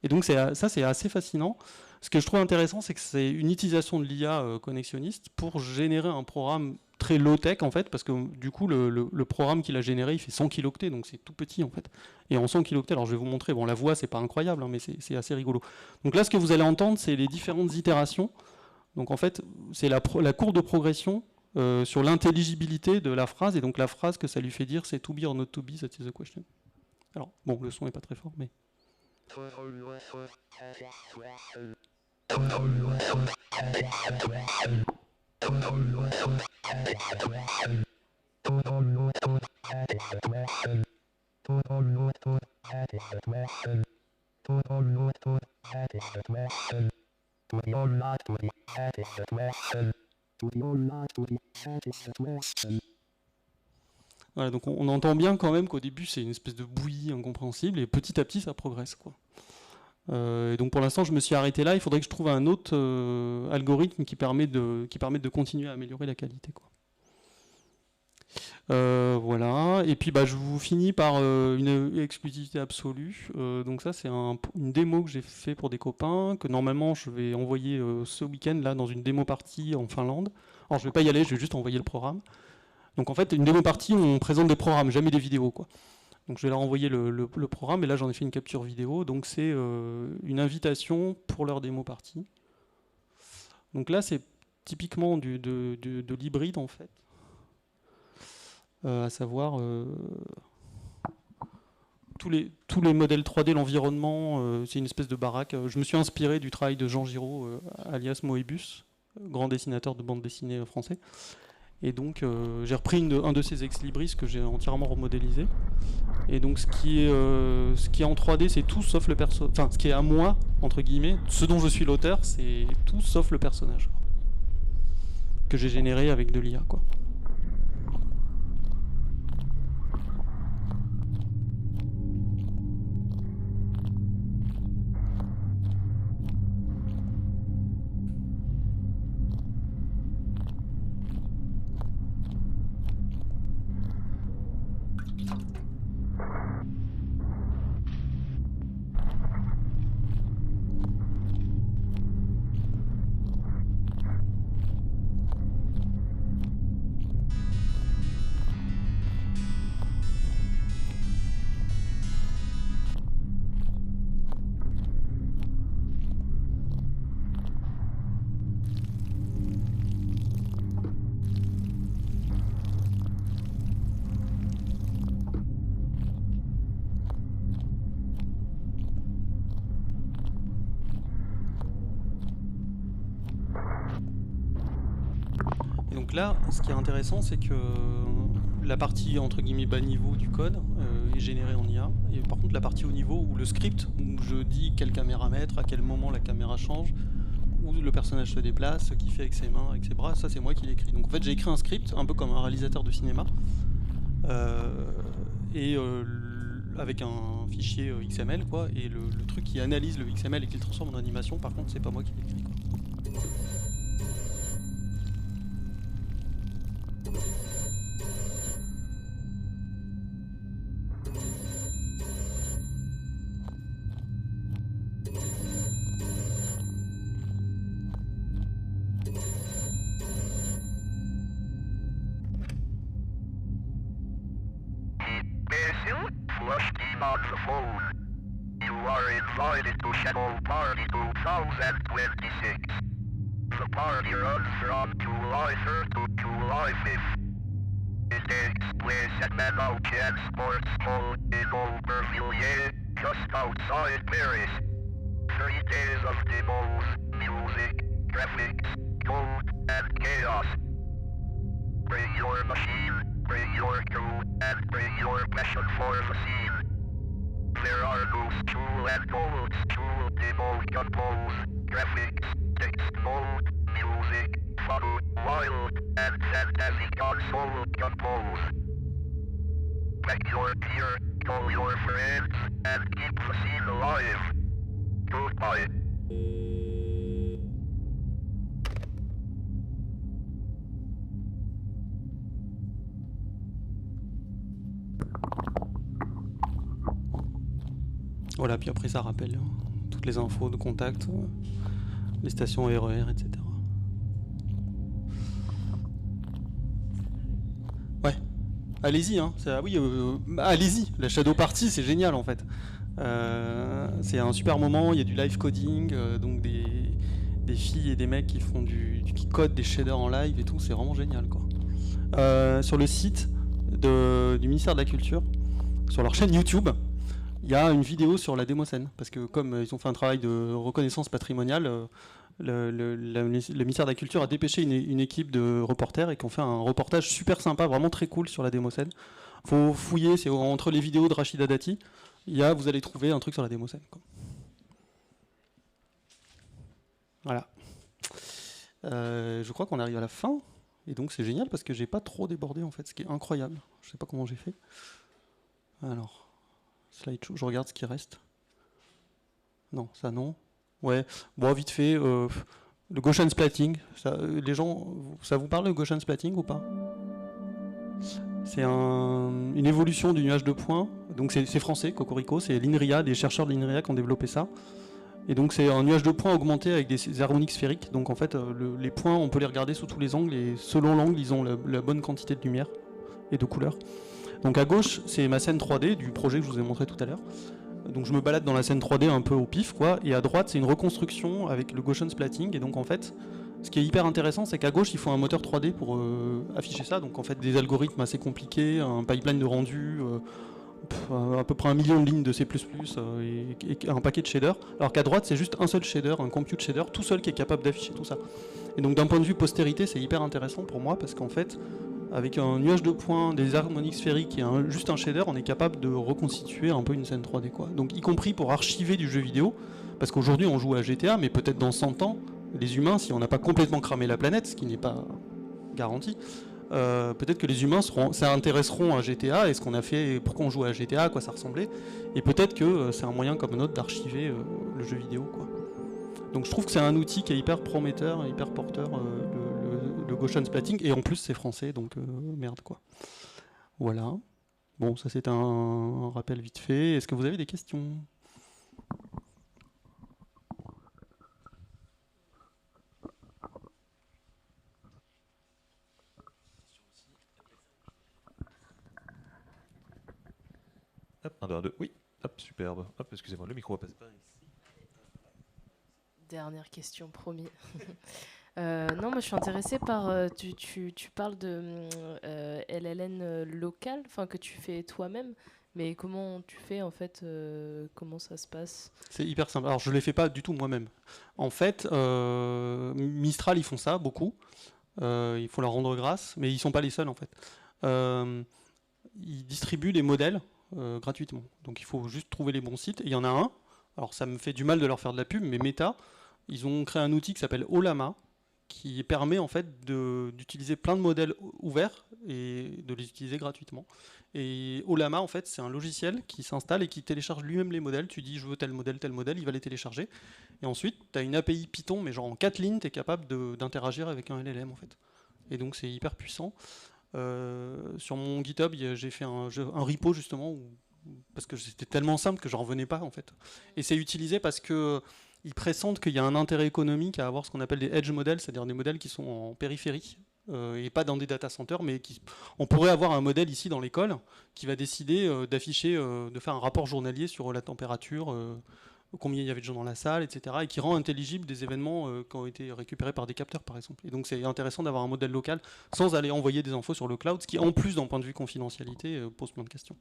Et donc ça, c'est assez fascinant. Ce que je trouve intéressant, c'est que c'est une utilisation de l'IA connexionniste pour générer un programme très low-tech, en fait, parce que du coup, le programme qu'il a généré, il fait 100 kilooctets, donc c'est tout petit, en fait. Et en 100 kilooctets, alors je vais vous montrer, bon, la voix, c'est pas incroyable, hein, mais c'est assez rigolo. Donc là, ce que vous allez entendre, c'est les différentes itérations. Donc en fait, c'est la courbe de progression sur l'intelligibilité de la phrase, et donc la phrase que ça lui fait dire, c'est to be or not to be, that is the question. Alors, bon, le son n'est pas très fort, mais... Voilà, donc on entend bien quand même qu'au début c'est une espèce de bouillie incompréhensible et petit à petit ça progresse, quoi. Et donc pour l'instant je me suis arrêté là, il faudrait que je trouve un autre algorithme qui permet de continuer à améliorer la qualité, quoi. Voilà, et puis je vous finis par une exclusivité absolue. Donc ça c'est une démo que j'ai fait pour des copains, que normalement je vais envoyer ce week-end là dans une démo partie en Finlande. Alors je vais pas y aller, je vais juste envoyer le programme. Donc en fait une démo partie où on présente des programmes, jamais des vidéos, quoi. Donc je vais leur envoyer le programme, et là j'en ai fait une capture vidéo, donc c'est une invitation pour leur démo partie. Donc là c'est typiquement de l'hybride en fait. À savoir tous les modèles 3D, l'environnement, c'est une espèce de baraque. Je me suis inspiré du travail de Jean Giraud, alias Moebius, grand dessinateur de bande dessinée français. Et donc j'ai repris un de ses ex-libris que j'ai entièrement remodélisé. Et donc ce qui est en 3D, c'est tout sauf le personnage. Enfin, ce qui est à moi, entre guillemets, ce dont je suis l'auteur, c'est tout sauf le personnage que j'ai généré avec de l'IA, quoi. Donc là, ce qui est intéressant, c'est que la partie entre guillemets bas niveau du code est générée en IA, et par contre la partie haut niveau, où le script, où je dis quelle caméra mettre, à quel moment la caméra change, où le personnage se déplace, ce qu'il fait avec ses mains, avec ses bras, ça c'est moi qui l'ai écrit. Donc en fait j'ai écrit un script, un peu comme un réalisateur de cinéma, avec un fichier XML, quoi, et le truc qui analyse le XML et qui le transforme en animation, par contre c'est pas moi qui l'ai écrit, quoi. You are invited to Shadow Party 2026. The party runs from July 3rd to July 5th. It takes place at Meadowken Sports Hall in Overville, just outside Paris. 3 days of demos, music, graphics, code, and chaos. Bring your machine, bring your crew, and bring your passion for the scene. There are loose tool and bolts, tool demo compose, graphics, text mode, music, fun, wild, and fantasy console compose. Pack your gear, call your friends, and keep the scene alive. Goodbye. Voilà, puis après ça rappelle toutes les infos de contact, les stations RER, etc. Ouais, allez-y, hein. Oui, allez-y. La Shadow Party, c'est génial en fait. C'est un super moment. Il y a du live coding, donc des filles et des mecs qui font qui codent des shaders en live et tout. C'est vraiment génial, quoi. Sur le site du ministère de la Culture, sur leur chaîne YouTube, il y a une vidéo sur la démoscène, parce que comme ils ont fait un travail de reconnaissance patrimoniale, le ministère de la Culture a dépêché une équipe de reporters et qui ont fait un reportage super sympa, vraiment très cool sur la démoscène. Faut fouiller, c'est entre les vidéos de Rachida Dati, vous allez trouver un truc sur la démoscène, quoi. Voilà. Je crois qu'on arrive à la fin, et donc c'est génial parce que j'ai pas trop débordé en fait, ce qui est incroyable. Je sais pas comment j'ai fait. Alors... slideshow, je regarde ce qui reste. Non, ça non. Ouais, bon, vite fait, le Gaussian splatting, les gens, ça vous parle le Gaussian splatting ou pas? C'est une évolution du nuage de points, donc c'est français, Cocorico, c'est l'INRIA, des chercheurs de l'INRIA qui ont développé ça. Et donc c'est un nuage de points augmenté avec des harmoniques sphériques, donc en fait les points on peut les regarder sous tous les angles et selon l'angle ils ont la bonne quantité de lumière et de couleur. Donc à gauche, c'est ma scène 3D du projet que je vous ai montré tout à l'heure. Donc je me balade dans la scène 3D un peu au pif, quoi. Et à droite, c'est une reconstruction avec le Gaussian splatting. Et donc en fait, ce qui est hyper intéressant, c'est qu'à gauche, il faut un moteur 3D pour afficher ça. Donc en fait, des algorithmes assez compliqués, un pipeline de rendu, à peu près 1 million de lignes de C++ et un paquet de shaders. Alors qu'à droite, c'est juste un seul shader, un compute shader, tout seul qui est capable d'afficher tout ça. Et donc d'un point de vue postérité, c'est hyper intéressant pour moi parce qu'en fait, avec un nuage de points, des harmoniques sphériques et juste un shader, on est capable de reconstituer un peu une scène 3D, quoi. Donc y compris pour archiver du jeu vidéo, parce qu'aujourd'hui on joue à GTA, mais peut-être dans 100 ans, les humains, si on n'a pas complètement cramé la planète, ce qui n'est pas garanti, peut-être que les humains s'intéresseront à GTA et ce qu'on a fait, pourquoi on jouait à GTA, à quoi ça ressemblait, et peut-être que c'est un moyen comme un autre d'archiver le jeu vidéo, quoi. Donc je trouve que c'est un outil qui est hyper prometteur, hyper porteur, le Gaussian splatting, et en plus c'est français, donc merde, quoi. Voilà. Bon, ça c'est un rappel vite fait. Est-ce que vous avez des questions ? Hop, 1, 2, 1, 2. Oui, hop, superbe. Hop, excusez-moi, le micro va passer par ici. Dernière question, promis. Non, moi je suis intéressée par... tu parles de LLN local, enfin que tu fais toi-même, mais comment tu fais en fait, comment ça se passe ? C'est hyper simple. Alors je ne les fais pas du tout moi-même. En fait, Mistral ils font ça beaucoup. Il faut leur rendre grâce, mais ils ne sont pas les seuls en fait. Ils distribuent les modèles gratuitement. Donc il faut juste trouver les bons sites. Et il y en a un, alors ça me fait du mal de leur faire de la pub, mais Meta, ils ont créé un outil qui s'appelle Ollama, qui permet en fait d'utiliser plein de modèles ouverts et de les utiliser gratuitement. Et Ollama, en fait, c'est un logiciel qui s'installe et qui télécharge lui-même les modèles. Tu dis je veux tel modèle, il va les télécharger. Et ensuite, tu as une API Python, mais genre en 4 lignes, tu es capable d'interagir avec un LLM en fait. Et donc c'est hyper puissant. Sur mon GitHub, j'ai fait un repo justement, parce que c'était tellement simple que j'en revenais pas en fait. Et c'est utilisé parce que ils pressentent qu'il y a un intérêt économique à avoir ce qu'on appelle des edge models, c'est-à-dire des modèles qui sont en périphérie et pas dans des data centers, mais on pourrait avoir un modèle ici dans l'école qui va décider d'afficher, de faire un rapport journalier sur la température combien il y avait de gens dans la salle, etc. Et qui rend intelligible des événements qui ont été récupérés par des capteurs, par exemple. Et donc c'est intéressant d'avoir un modèle local sans aller envoyer des infos sur le cloud, ce qui en plus d'un point de vue confidentialité pose plein de questions.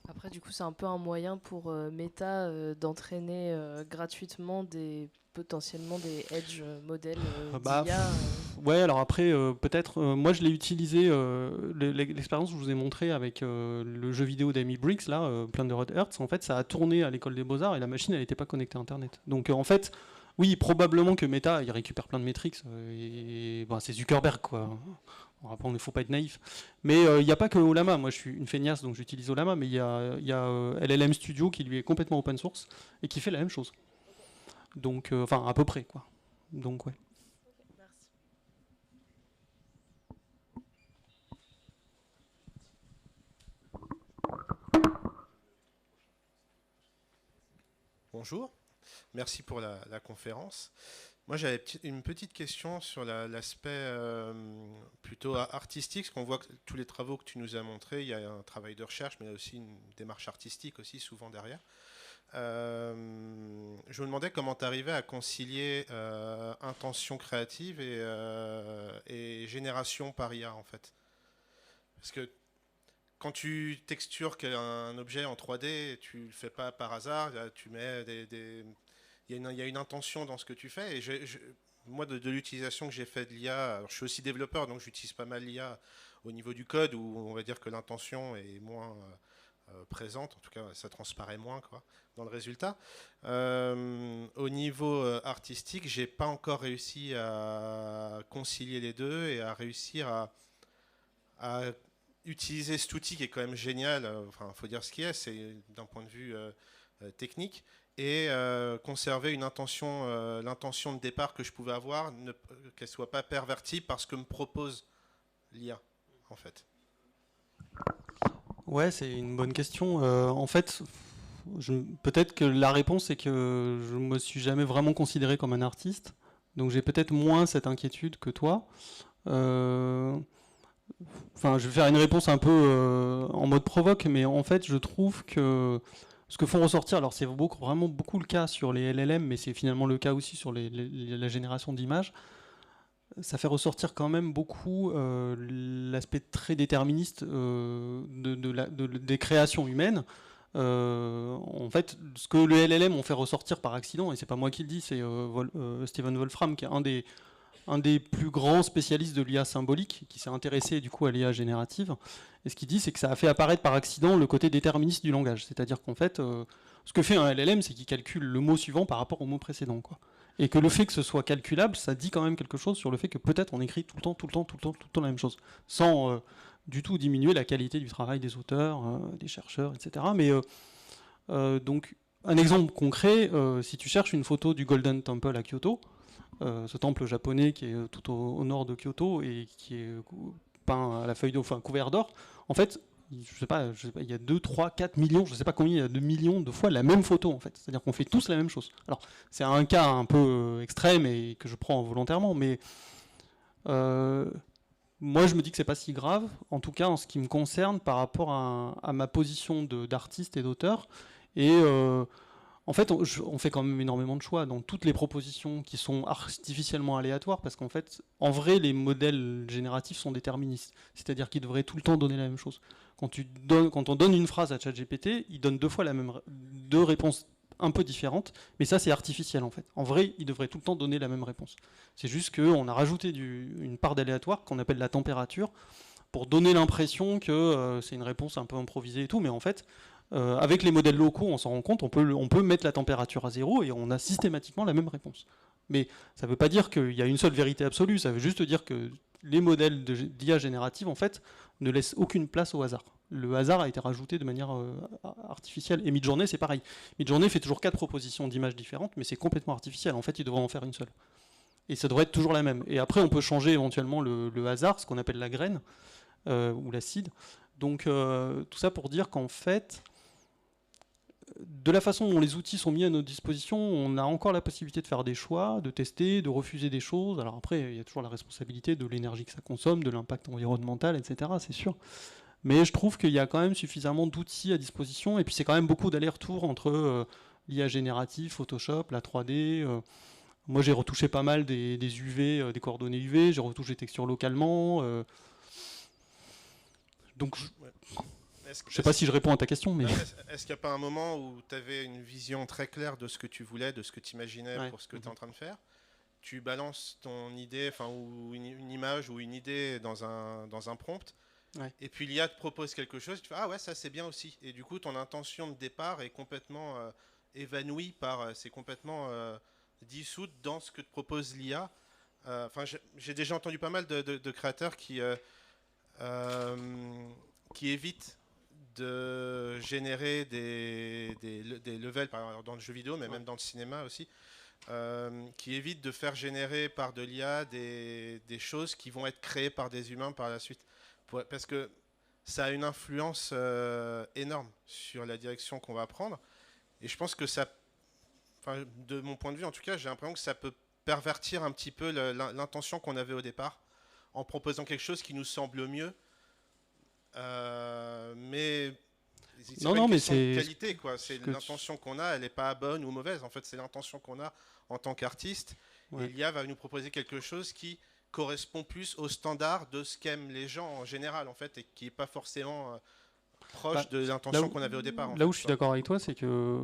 Après, du coup, c'est un peu un moyen pour Meta d'entraîner gratuitement potentiellement des edge modèles d'IA. Ouais, alors après, peut-être, moi je l'ai utilisé, l'expérience que je vous ai montrée avec le jeu vidéo d'Amy Briggs, là, Plundered Hearts, en fait, ça a tourné à l'école des Beaux-Arts et la machine, elle n'était pas connectée à Internet. Donc en fait, oui, probablement que Meta, il récupère plein de métriques, et c'est Zuckerberg, quoi. Après, il ne faut pas être naïf. Mais il n'y a pas que Ollama. Moi, je suis une feignasse, donc j'utilise Ollama, mais il y a LLM Studio qui lui est complètement open source et qui fait la même chose. Donc, enfin, à peu près, quoi. Donc, ouais. Merci. Bonjour, merci pour la conférence. Moi, j'avais une petite question sur l'aspect plutôt artistique, parce qu'on voit que tous les travaux que tu nous as montrés, il y a un travail de recherche, mais il y a aussi une démarche artistique aussi souvent derrière. Je me demandais comment tu arrivais à concilier intention créative et génération par IA, en fait. Parce que quand tu textures un objet en 3D, tu ne le fais pas par hasard, tu mets il y a une intention dans ce que tu fais. Et moi, de l'utilisation que j'ai fait de l'IA, je suis aussi développeur, donc j'utilise pas mal l'IA au niveau du code, où on va dire que l'intention est moins présente, en tout cas ça transparaît moins, quoi, dans le résultat. Au niveau artistique, j'ai pas encore réussi à concilier les deux et à réussir à utiliser cet outil qui est quand même génial, enfin faut dire ce qui est, c'est d'un point de vue technique, et conserver une intention, l'intention de départ que je pouvais avoir, qu'elle soit pas pervertie par ce que me propose l'IA, en fait. Ouais, c'est une bonne question. En fait, peut-être que la réponse est que je me suis jamais vraiment considéré comme un artiste, donc j'ai peut-être moins cette inquiétude que toi. Enfin, je vais faire une réponse un peu en mode provoque, mais en fait, je trouve que ce que font ressortir, alors c'est vraiment beaucoup le cas sur les LLM, mais c'est finalement le cas aussi sur la génération d'images, ça fait ressortir quand même beaucoup l'aspect très déterministe des créations humaines. En fait, ce que le LLM ont fait ressortir par accident, et c'est pas moi qui le dis, c'est Stephen Wolfram, qui est un des plus grands spécialistes de l'IA symbolique, qui s'est intéressé du coup à l'IA générative. Et ce qu'il dit, c'est que ça a fait apparaître par accident le côté déterministe du langage. C'est-à-dire qu'en fait, ce que fait un LLM, c'est qu'il calcule le mot suivant par rapport au mot précédent, quoi. Et que le fait que ce soit calculable, ça dit quand même quelque chose sur le fait que peut-être on écrit tout le temps la même chose, sans du tout diminuer la qualité du travail des auteurs, des chercheurs, etc. Mais donc, un exemple concret, si tu cherches une photo du Golden Temple à Kyoto, ce temple japonais qui est tout au nord de Kyoto et qui est peint à la feuille d'eau, enfin couvert d'or, en fait, je sais pas, il y a 2, 3, 4 millions, je sais pas combien, il y a 2 millions de fois la même photo, en fait. C'est-à-dire qu'on fait tous la même chose. Alors, c'est un cas un peu extrême et que je prends volontairement, mais moi, je me dis que c'est pas si grave, en tout cas en ce qui me concerne par rapport à ma position d'artiste et d'auteur. Et en fait, on fait quand même énormément de choix dans toutes les propositions qui sont artificiellement aléatoires, parce qu'en fait, en vrai, les modèles génératifs sont déterministes. C'est-à-dire qu'ils devraient tout le temps donner la même chose. Quand on donne une phrase à ChatGPT, il donne deux réponses un peu différentes, mais ça, c'est artificiel, en fait. En vrai, il devrait tout le temps donner la même réponse. C'est juste qu'on a rajouté une part d'aléatoire qu'on appelle la température, pour donner l'impression que c'est une réponse un peu improvisée et tout, mais en fait, avec les modèles locaux, on s'en rend compte, on peut mettre la température à 0 et on a systématiquement la même réponse. Mais ça ne veut pas dire qu'il y a une seule vérité absolue, ça veut juste dire que les modèles d'IA générative, en fait, ne laissent aucune place au hasard. Le hasard a été rajouté de manière artificielle. Et Midjourney, c'est pareil. Midjourney fait toujours 4 propositions d'images différentes, mais c'est complètement artificiel. En fait, il devrait en faire une seule. Et ça devrait être toujours la même. Et après, on peut changer éventuellement le hasard, ce qu'on appelle la graine, ou l'acide. Donc, tout ça pour dire qu'en fait, de la façon dont les outils sont mis à notre disposition, on a encore la possibilité de faire des choix, de tester, de refuser des choses. Alors après, il y a toujours la responsabilité de l'énergie que ça consomme, de l'impact environnemental, etc., c'est sûr. Mais je trouve qu'il y a quand même suffisamment d'outils à disposition, et puis c'est quand même beaucoup d'allers-retours entre l'IA générative, Photoshop, la 3D. Moi, j'ai retouché pas mal des UV, des coordonnées UV, j'ai retouché des textures localement. Donc, je ne sais pas si je réponds à ta question, mais... Est-ce qu'il n'y a pas un moment où tu avais une vision très claire de ce que tu voulais, de ce que tu imaginais pour ce que tu es en train de faire? Tu balances ton idée, ou une image ou une idée dans un prompt, et puis l'IA te propose quelque chose, tu fais « Ah ouais, ça c'est bien aussi ». Et du coup, ton intention de départ est complètement évanouie c'est complètement dissoute dans ce que te propose l'IA. J'ai déjà entendu pas mal de créateurs qui évitent de générer des levels, par exemple dans le jeu vidéo, mais même dans le cinéma aussi, qui évitent de faire générer par de l'IA des choses qui vont être créées par des humains par la suite. Parce que ça a une influence énorme sur la direction qu'on va prendre. Et je pense que ça, de mon point de vue en tout cas, j'ai l'impression que ça peut pervertir un petit peu l'intention qu'on avait au départ, en proposant quelque chose qui nous semble mieux. Mais c'est pas une question de qualité, quoi. C'est l'intention qu'on a, elle n'est pas bonne ou mauvaise. En fait, c'est l'intention qu'on a en tant qu'artiste. Et l'IA va nous proposer quelque chose qui correspond plus au standard de ce qu'aiment les gens en général, en fait, et qui n'est pas forcément proche de l'intention qu'on avait au départ. Là où je suis d'accord avec toi, c'est que...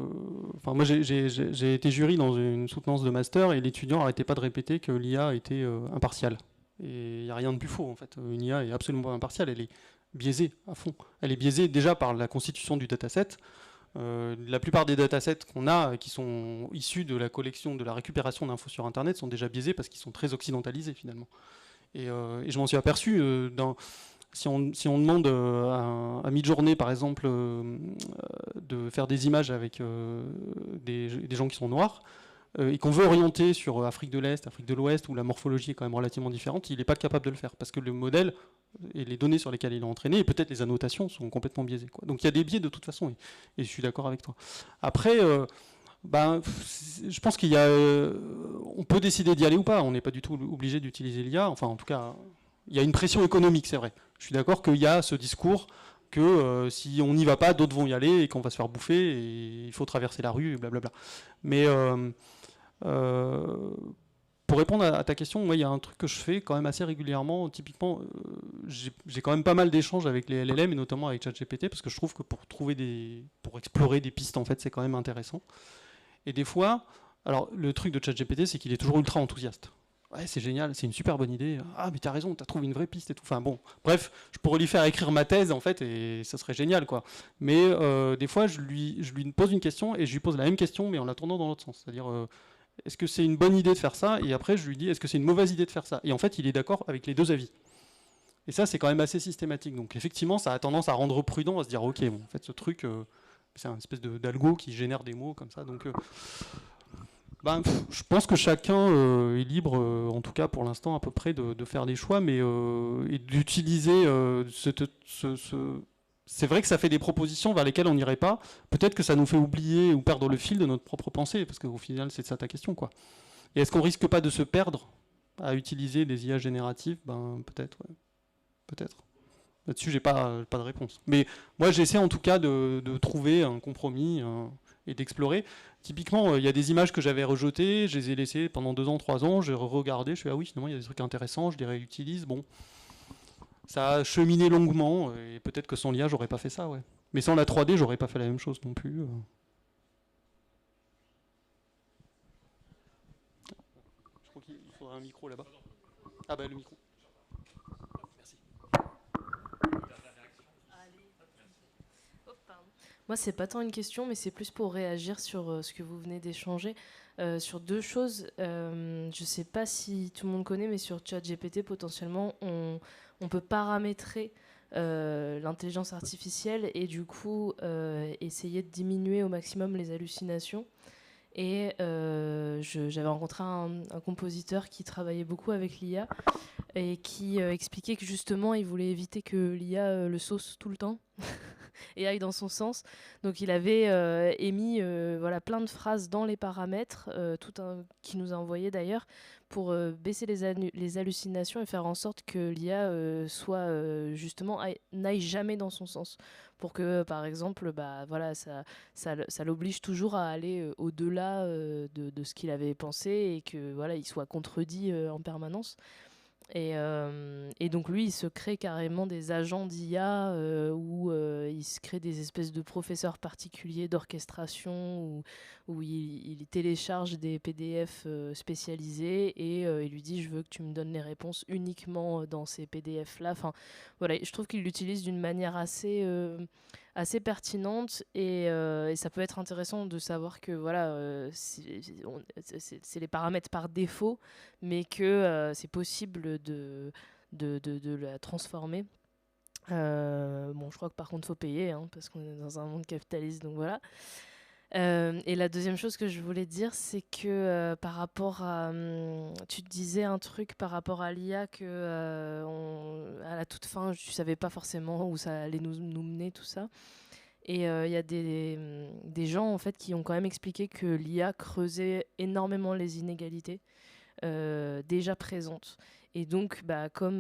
moi, j'ai été jury dans une soutenance de master, et l'étudiant n'arrêtait pas de répéter que l'IA était impartiale. Et il n'y a rien de plus faux, en fait. Une IA est absolument pas impartiale, elle est biaisée à fond. Elle est biaisée déjà par la constitution du dataset. La plupart des datasets qu'on a, qui sont issus de la collection, de la récupération d'infos sur Internet, sont déjà biaisés parce qu'ils sont très occidentalisés finalement. Et je m'en suis aperçu si on demande à Midjourney par exemple de faire des images avec des gens qui sont noirs, et qu'on veut orienter sur Afrique de l'Est, Afrique de l'Ouest, où la morphologie est quand même relativement différente, il n'est pas capable de le faire, parce que le modèle et les données sur lesquelles il est entraîné, et peut-être les annotations, sont complètement biaisées, quoi. Donc il y a des biais de toute façon, et je suis d'accord avec toi. Après, je pense qu'il y a... on peut décider d'y aller ou pas, on n'est pas du tout obligé d'utiliser l'IA, enfin en tout cas, il y a une pression économique, c'est vrai. Je suis d'accord qu'il y a ce discours que si on n'y va pas, d'autres vont y aller, et qu'on va se faire bouffer, et il faut traverser la rue, et blablabla. Mais... pour répondre à ta question, moi, il y a un truc que je fais quand même assez régulièrement. Typiquement, j'ai quand même pas mal d'échanges avec les LLM, et notamment avec ChatGPT, parce que je trouve que pour explorer des pistes, en fait, c'est quand même intéressant. Et des fois, alors le truc de ChatGPT, c'est qu'il est toujours ultra enthousiaste. Ouais, c'est génial, c'est une super bonne idée. Ah, mais t'as raison, t'as trouvé une vraie piste et tout. Enfin bon, bref, je pourrais lui faire écrire ma thèse, en fait, et ça serait génial, quoi. Mais des fois, je lui pose une question, et je lui pose la même question, mais en la tournant dans l'autre sens. C'est-à-dire... est-ce que c'est une bonne idée de faire ça? Et après, je lui dis, est-ce que c'est une mauvaise idée de faire ça? Et en fait, il est d'accord avec les deux avis. Et ça, c'est quand même assez systématique. Donc effectivement, ça a tendance à rendre prudent, à se dire, ok, bon, en fait, ce truc, c'est une espèce d'algo qui génère des mots comme ça. Donc, je pense que chacun est libre, en tout cas pour l'instant, à peu près, de faire des choix, mais et d'utiliser c'est vrai que ça fait des propositions vers lesquelles on n'irait pas. Peut-être que ça nous fait oublier ou perdre le fil de notre propre pensée, parce qu'au final, c'est ça ta question, quoi. Et est-ce qu'on risque pas de se perdre à utiliser des IA génératives? Peut-être, ouais. Peut-être. Là-dessus, j'ai pas de réponse. Mais moi, j'essaie en tout cas de trouver un compromis et d'explorer. Typiquement, il y a des images que j'avais rejetées, je les ai laissées pendant 2 ans, 3 ans, j'ai regardé, je fais, ah oui, finalement, il y a des trucs intéressants, je les réutilise, bon... Ça a cheminé longuement, et peut-être que sans l'IA, j'aurais pas fait ça, ouais. Mais sans la 3D, j'aurais pas fait la même chose non plus. Je crois qu'il faudrait un micro là-bas. Ah bah le micro. Merci. Moi, c'est pas tant une question, mais c'est plus pour réagir sur ce que vous venez d'échanger. Sur 2 choses. Je sais pas si tout le monde connaît, mais sur ChatGPT, potentiellement, on peut paramétrer l'intelligence artificielle et du coup essayer de diminuer au maximum les hallucinations. Et j'avais rencontré un compositeur qui travaillait beaucoup avec l'IA et qui expliquait que justement il voulait éviter que l'IA le sauce tout le temps. et aille dans son sens. Donc il avait émis voilà, plein de phrases dans les paramètres, qui nous a envoyé d'ailleurs, pour baisser les hallucinations et faire en sorte que l'IA justement n'aille jamais dans son sens. Pour que, par exemple, voilà, ça l'oblige toujours à aller au-delà de ce qu'il avait pensé et que voilà, il soit contredit en permanence. Et donc lui, il se crée carrément des agents d'IA où il se crée des espèces de professeurs particuliers d'orchestration où il télécharge des PDF spécialisés et il lui dit je veux que tu me donnes les réponses uniquement dans ces PDF-là. Enfin, voilà, je trouve qu'il l'utilise d'une manière assez pertinente et ça peut être intéressant de savoir que voilà, c'est les paramètres par défaut, mais que c'est possible de la transformer. Bon, je crois que par contre, il faut payer, hein, parce qu'on est dans un monde capitaliste, donc voilà. Et la deuxième chose que je voulais dire, c'est que par rapport à... tu te disais un truc par rapport à l'IA que à la toute fin, tu savais pas forcément où ça allait nous mener, tout ça. Et il y a des gens en fait qui ont quand même expliqué que l'IA creusait énormément les inégalités déjà présentes. Et donc, comme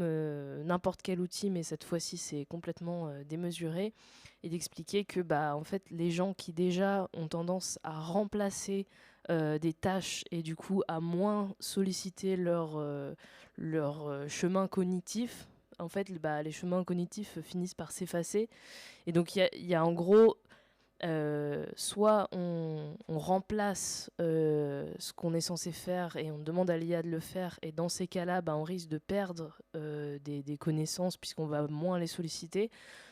n'importe quel outil, mais cette fois-ci c'est complètement démesuré, et d'expliquer que en fait, les gens qui déjà ont tendance à remplacer des tâches et du coup à moins solliciter leur chemin cognitif, en fait, les chemins cognitifs finissent par s'effacer. Et donc, il y a en gros, soit on remplace ce qu'on est censé faire et on demande à l'IA de le faire, et dans ces cas-là, on risque de perdre des connaissances puisqu'on va moins les solliciter,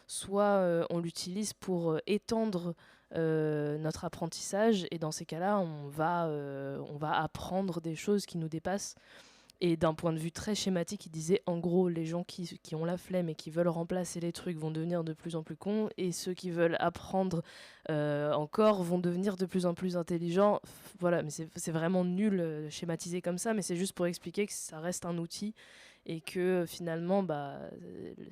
soit on l'utilise pour étendre notre apprentissage, et dans ces cas-là, on va apprendre des choses qui nous dépassent. Et d'un point de vue très schématique, il disait en gros, les gens qui ont la flemme et qui veulent remplacer les trucs vont devenir de plus en plus cons, et ceux qui veulent apprendre encore vont devenir de plus en plus intelligents. Voilà, mais c'est vraiment nul schématisé comme ça, mais c'est juste pour expliquer que ça reste un outil et que finalement,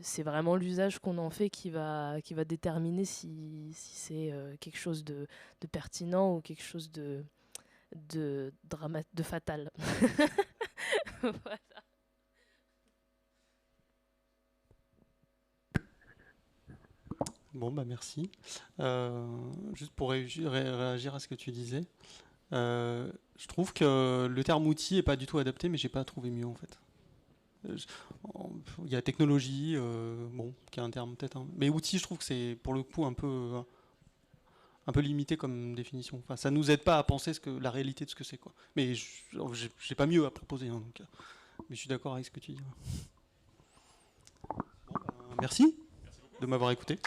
c'est vraiment l'usage qu'on en fait qui va déterminer si c'est quelque chose de pertinent ou quelque chose de fatal. Voilà. Bon, merci. Juste pour réagir à ce que tu disais, je trouve que le terme outil est pas du tout adapté, mais j'ai pas trouvé mieux en fait. Il y a technologie, qui est un terme peut-être, mais outil, je trouve que c'est pour le coup un peu limité comme définition. Enfin, ça nous aide pas à penser la réalité de ce que c'est, quoi. Mais j'ai pas mieux à proposer, hein, donc. Mais je suis d'accord avec ce que tu dis. Bon, merci de m'avoir écouté.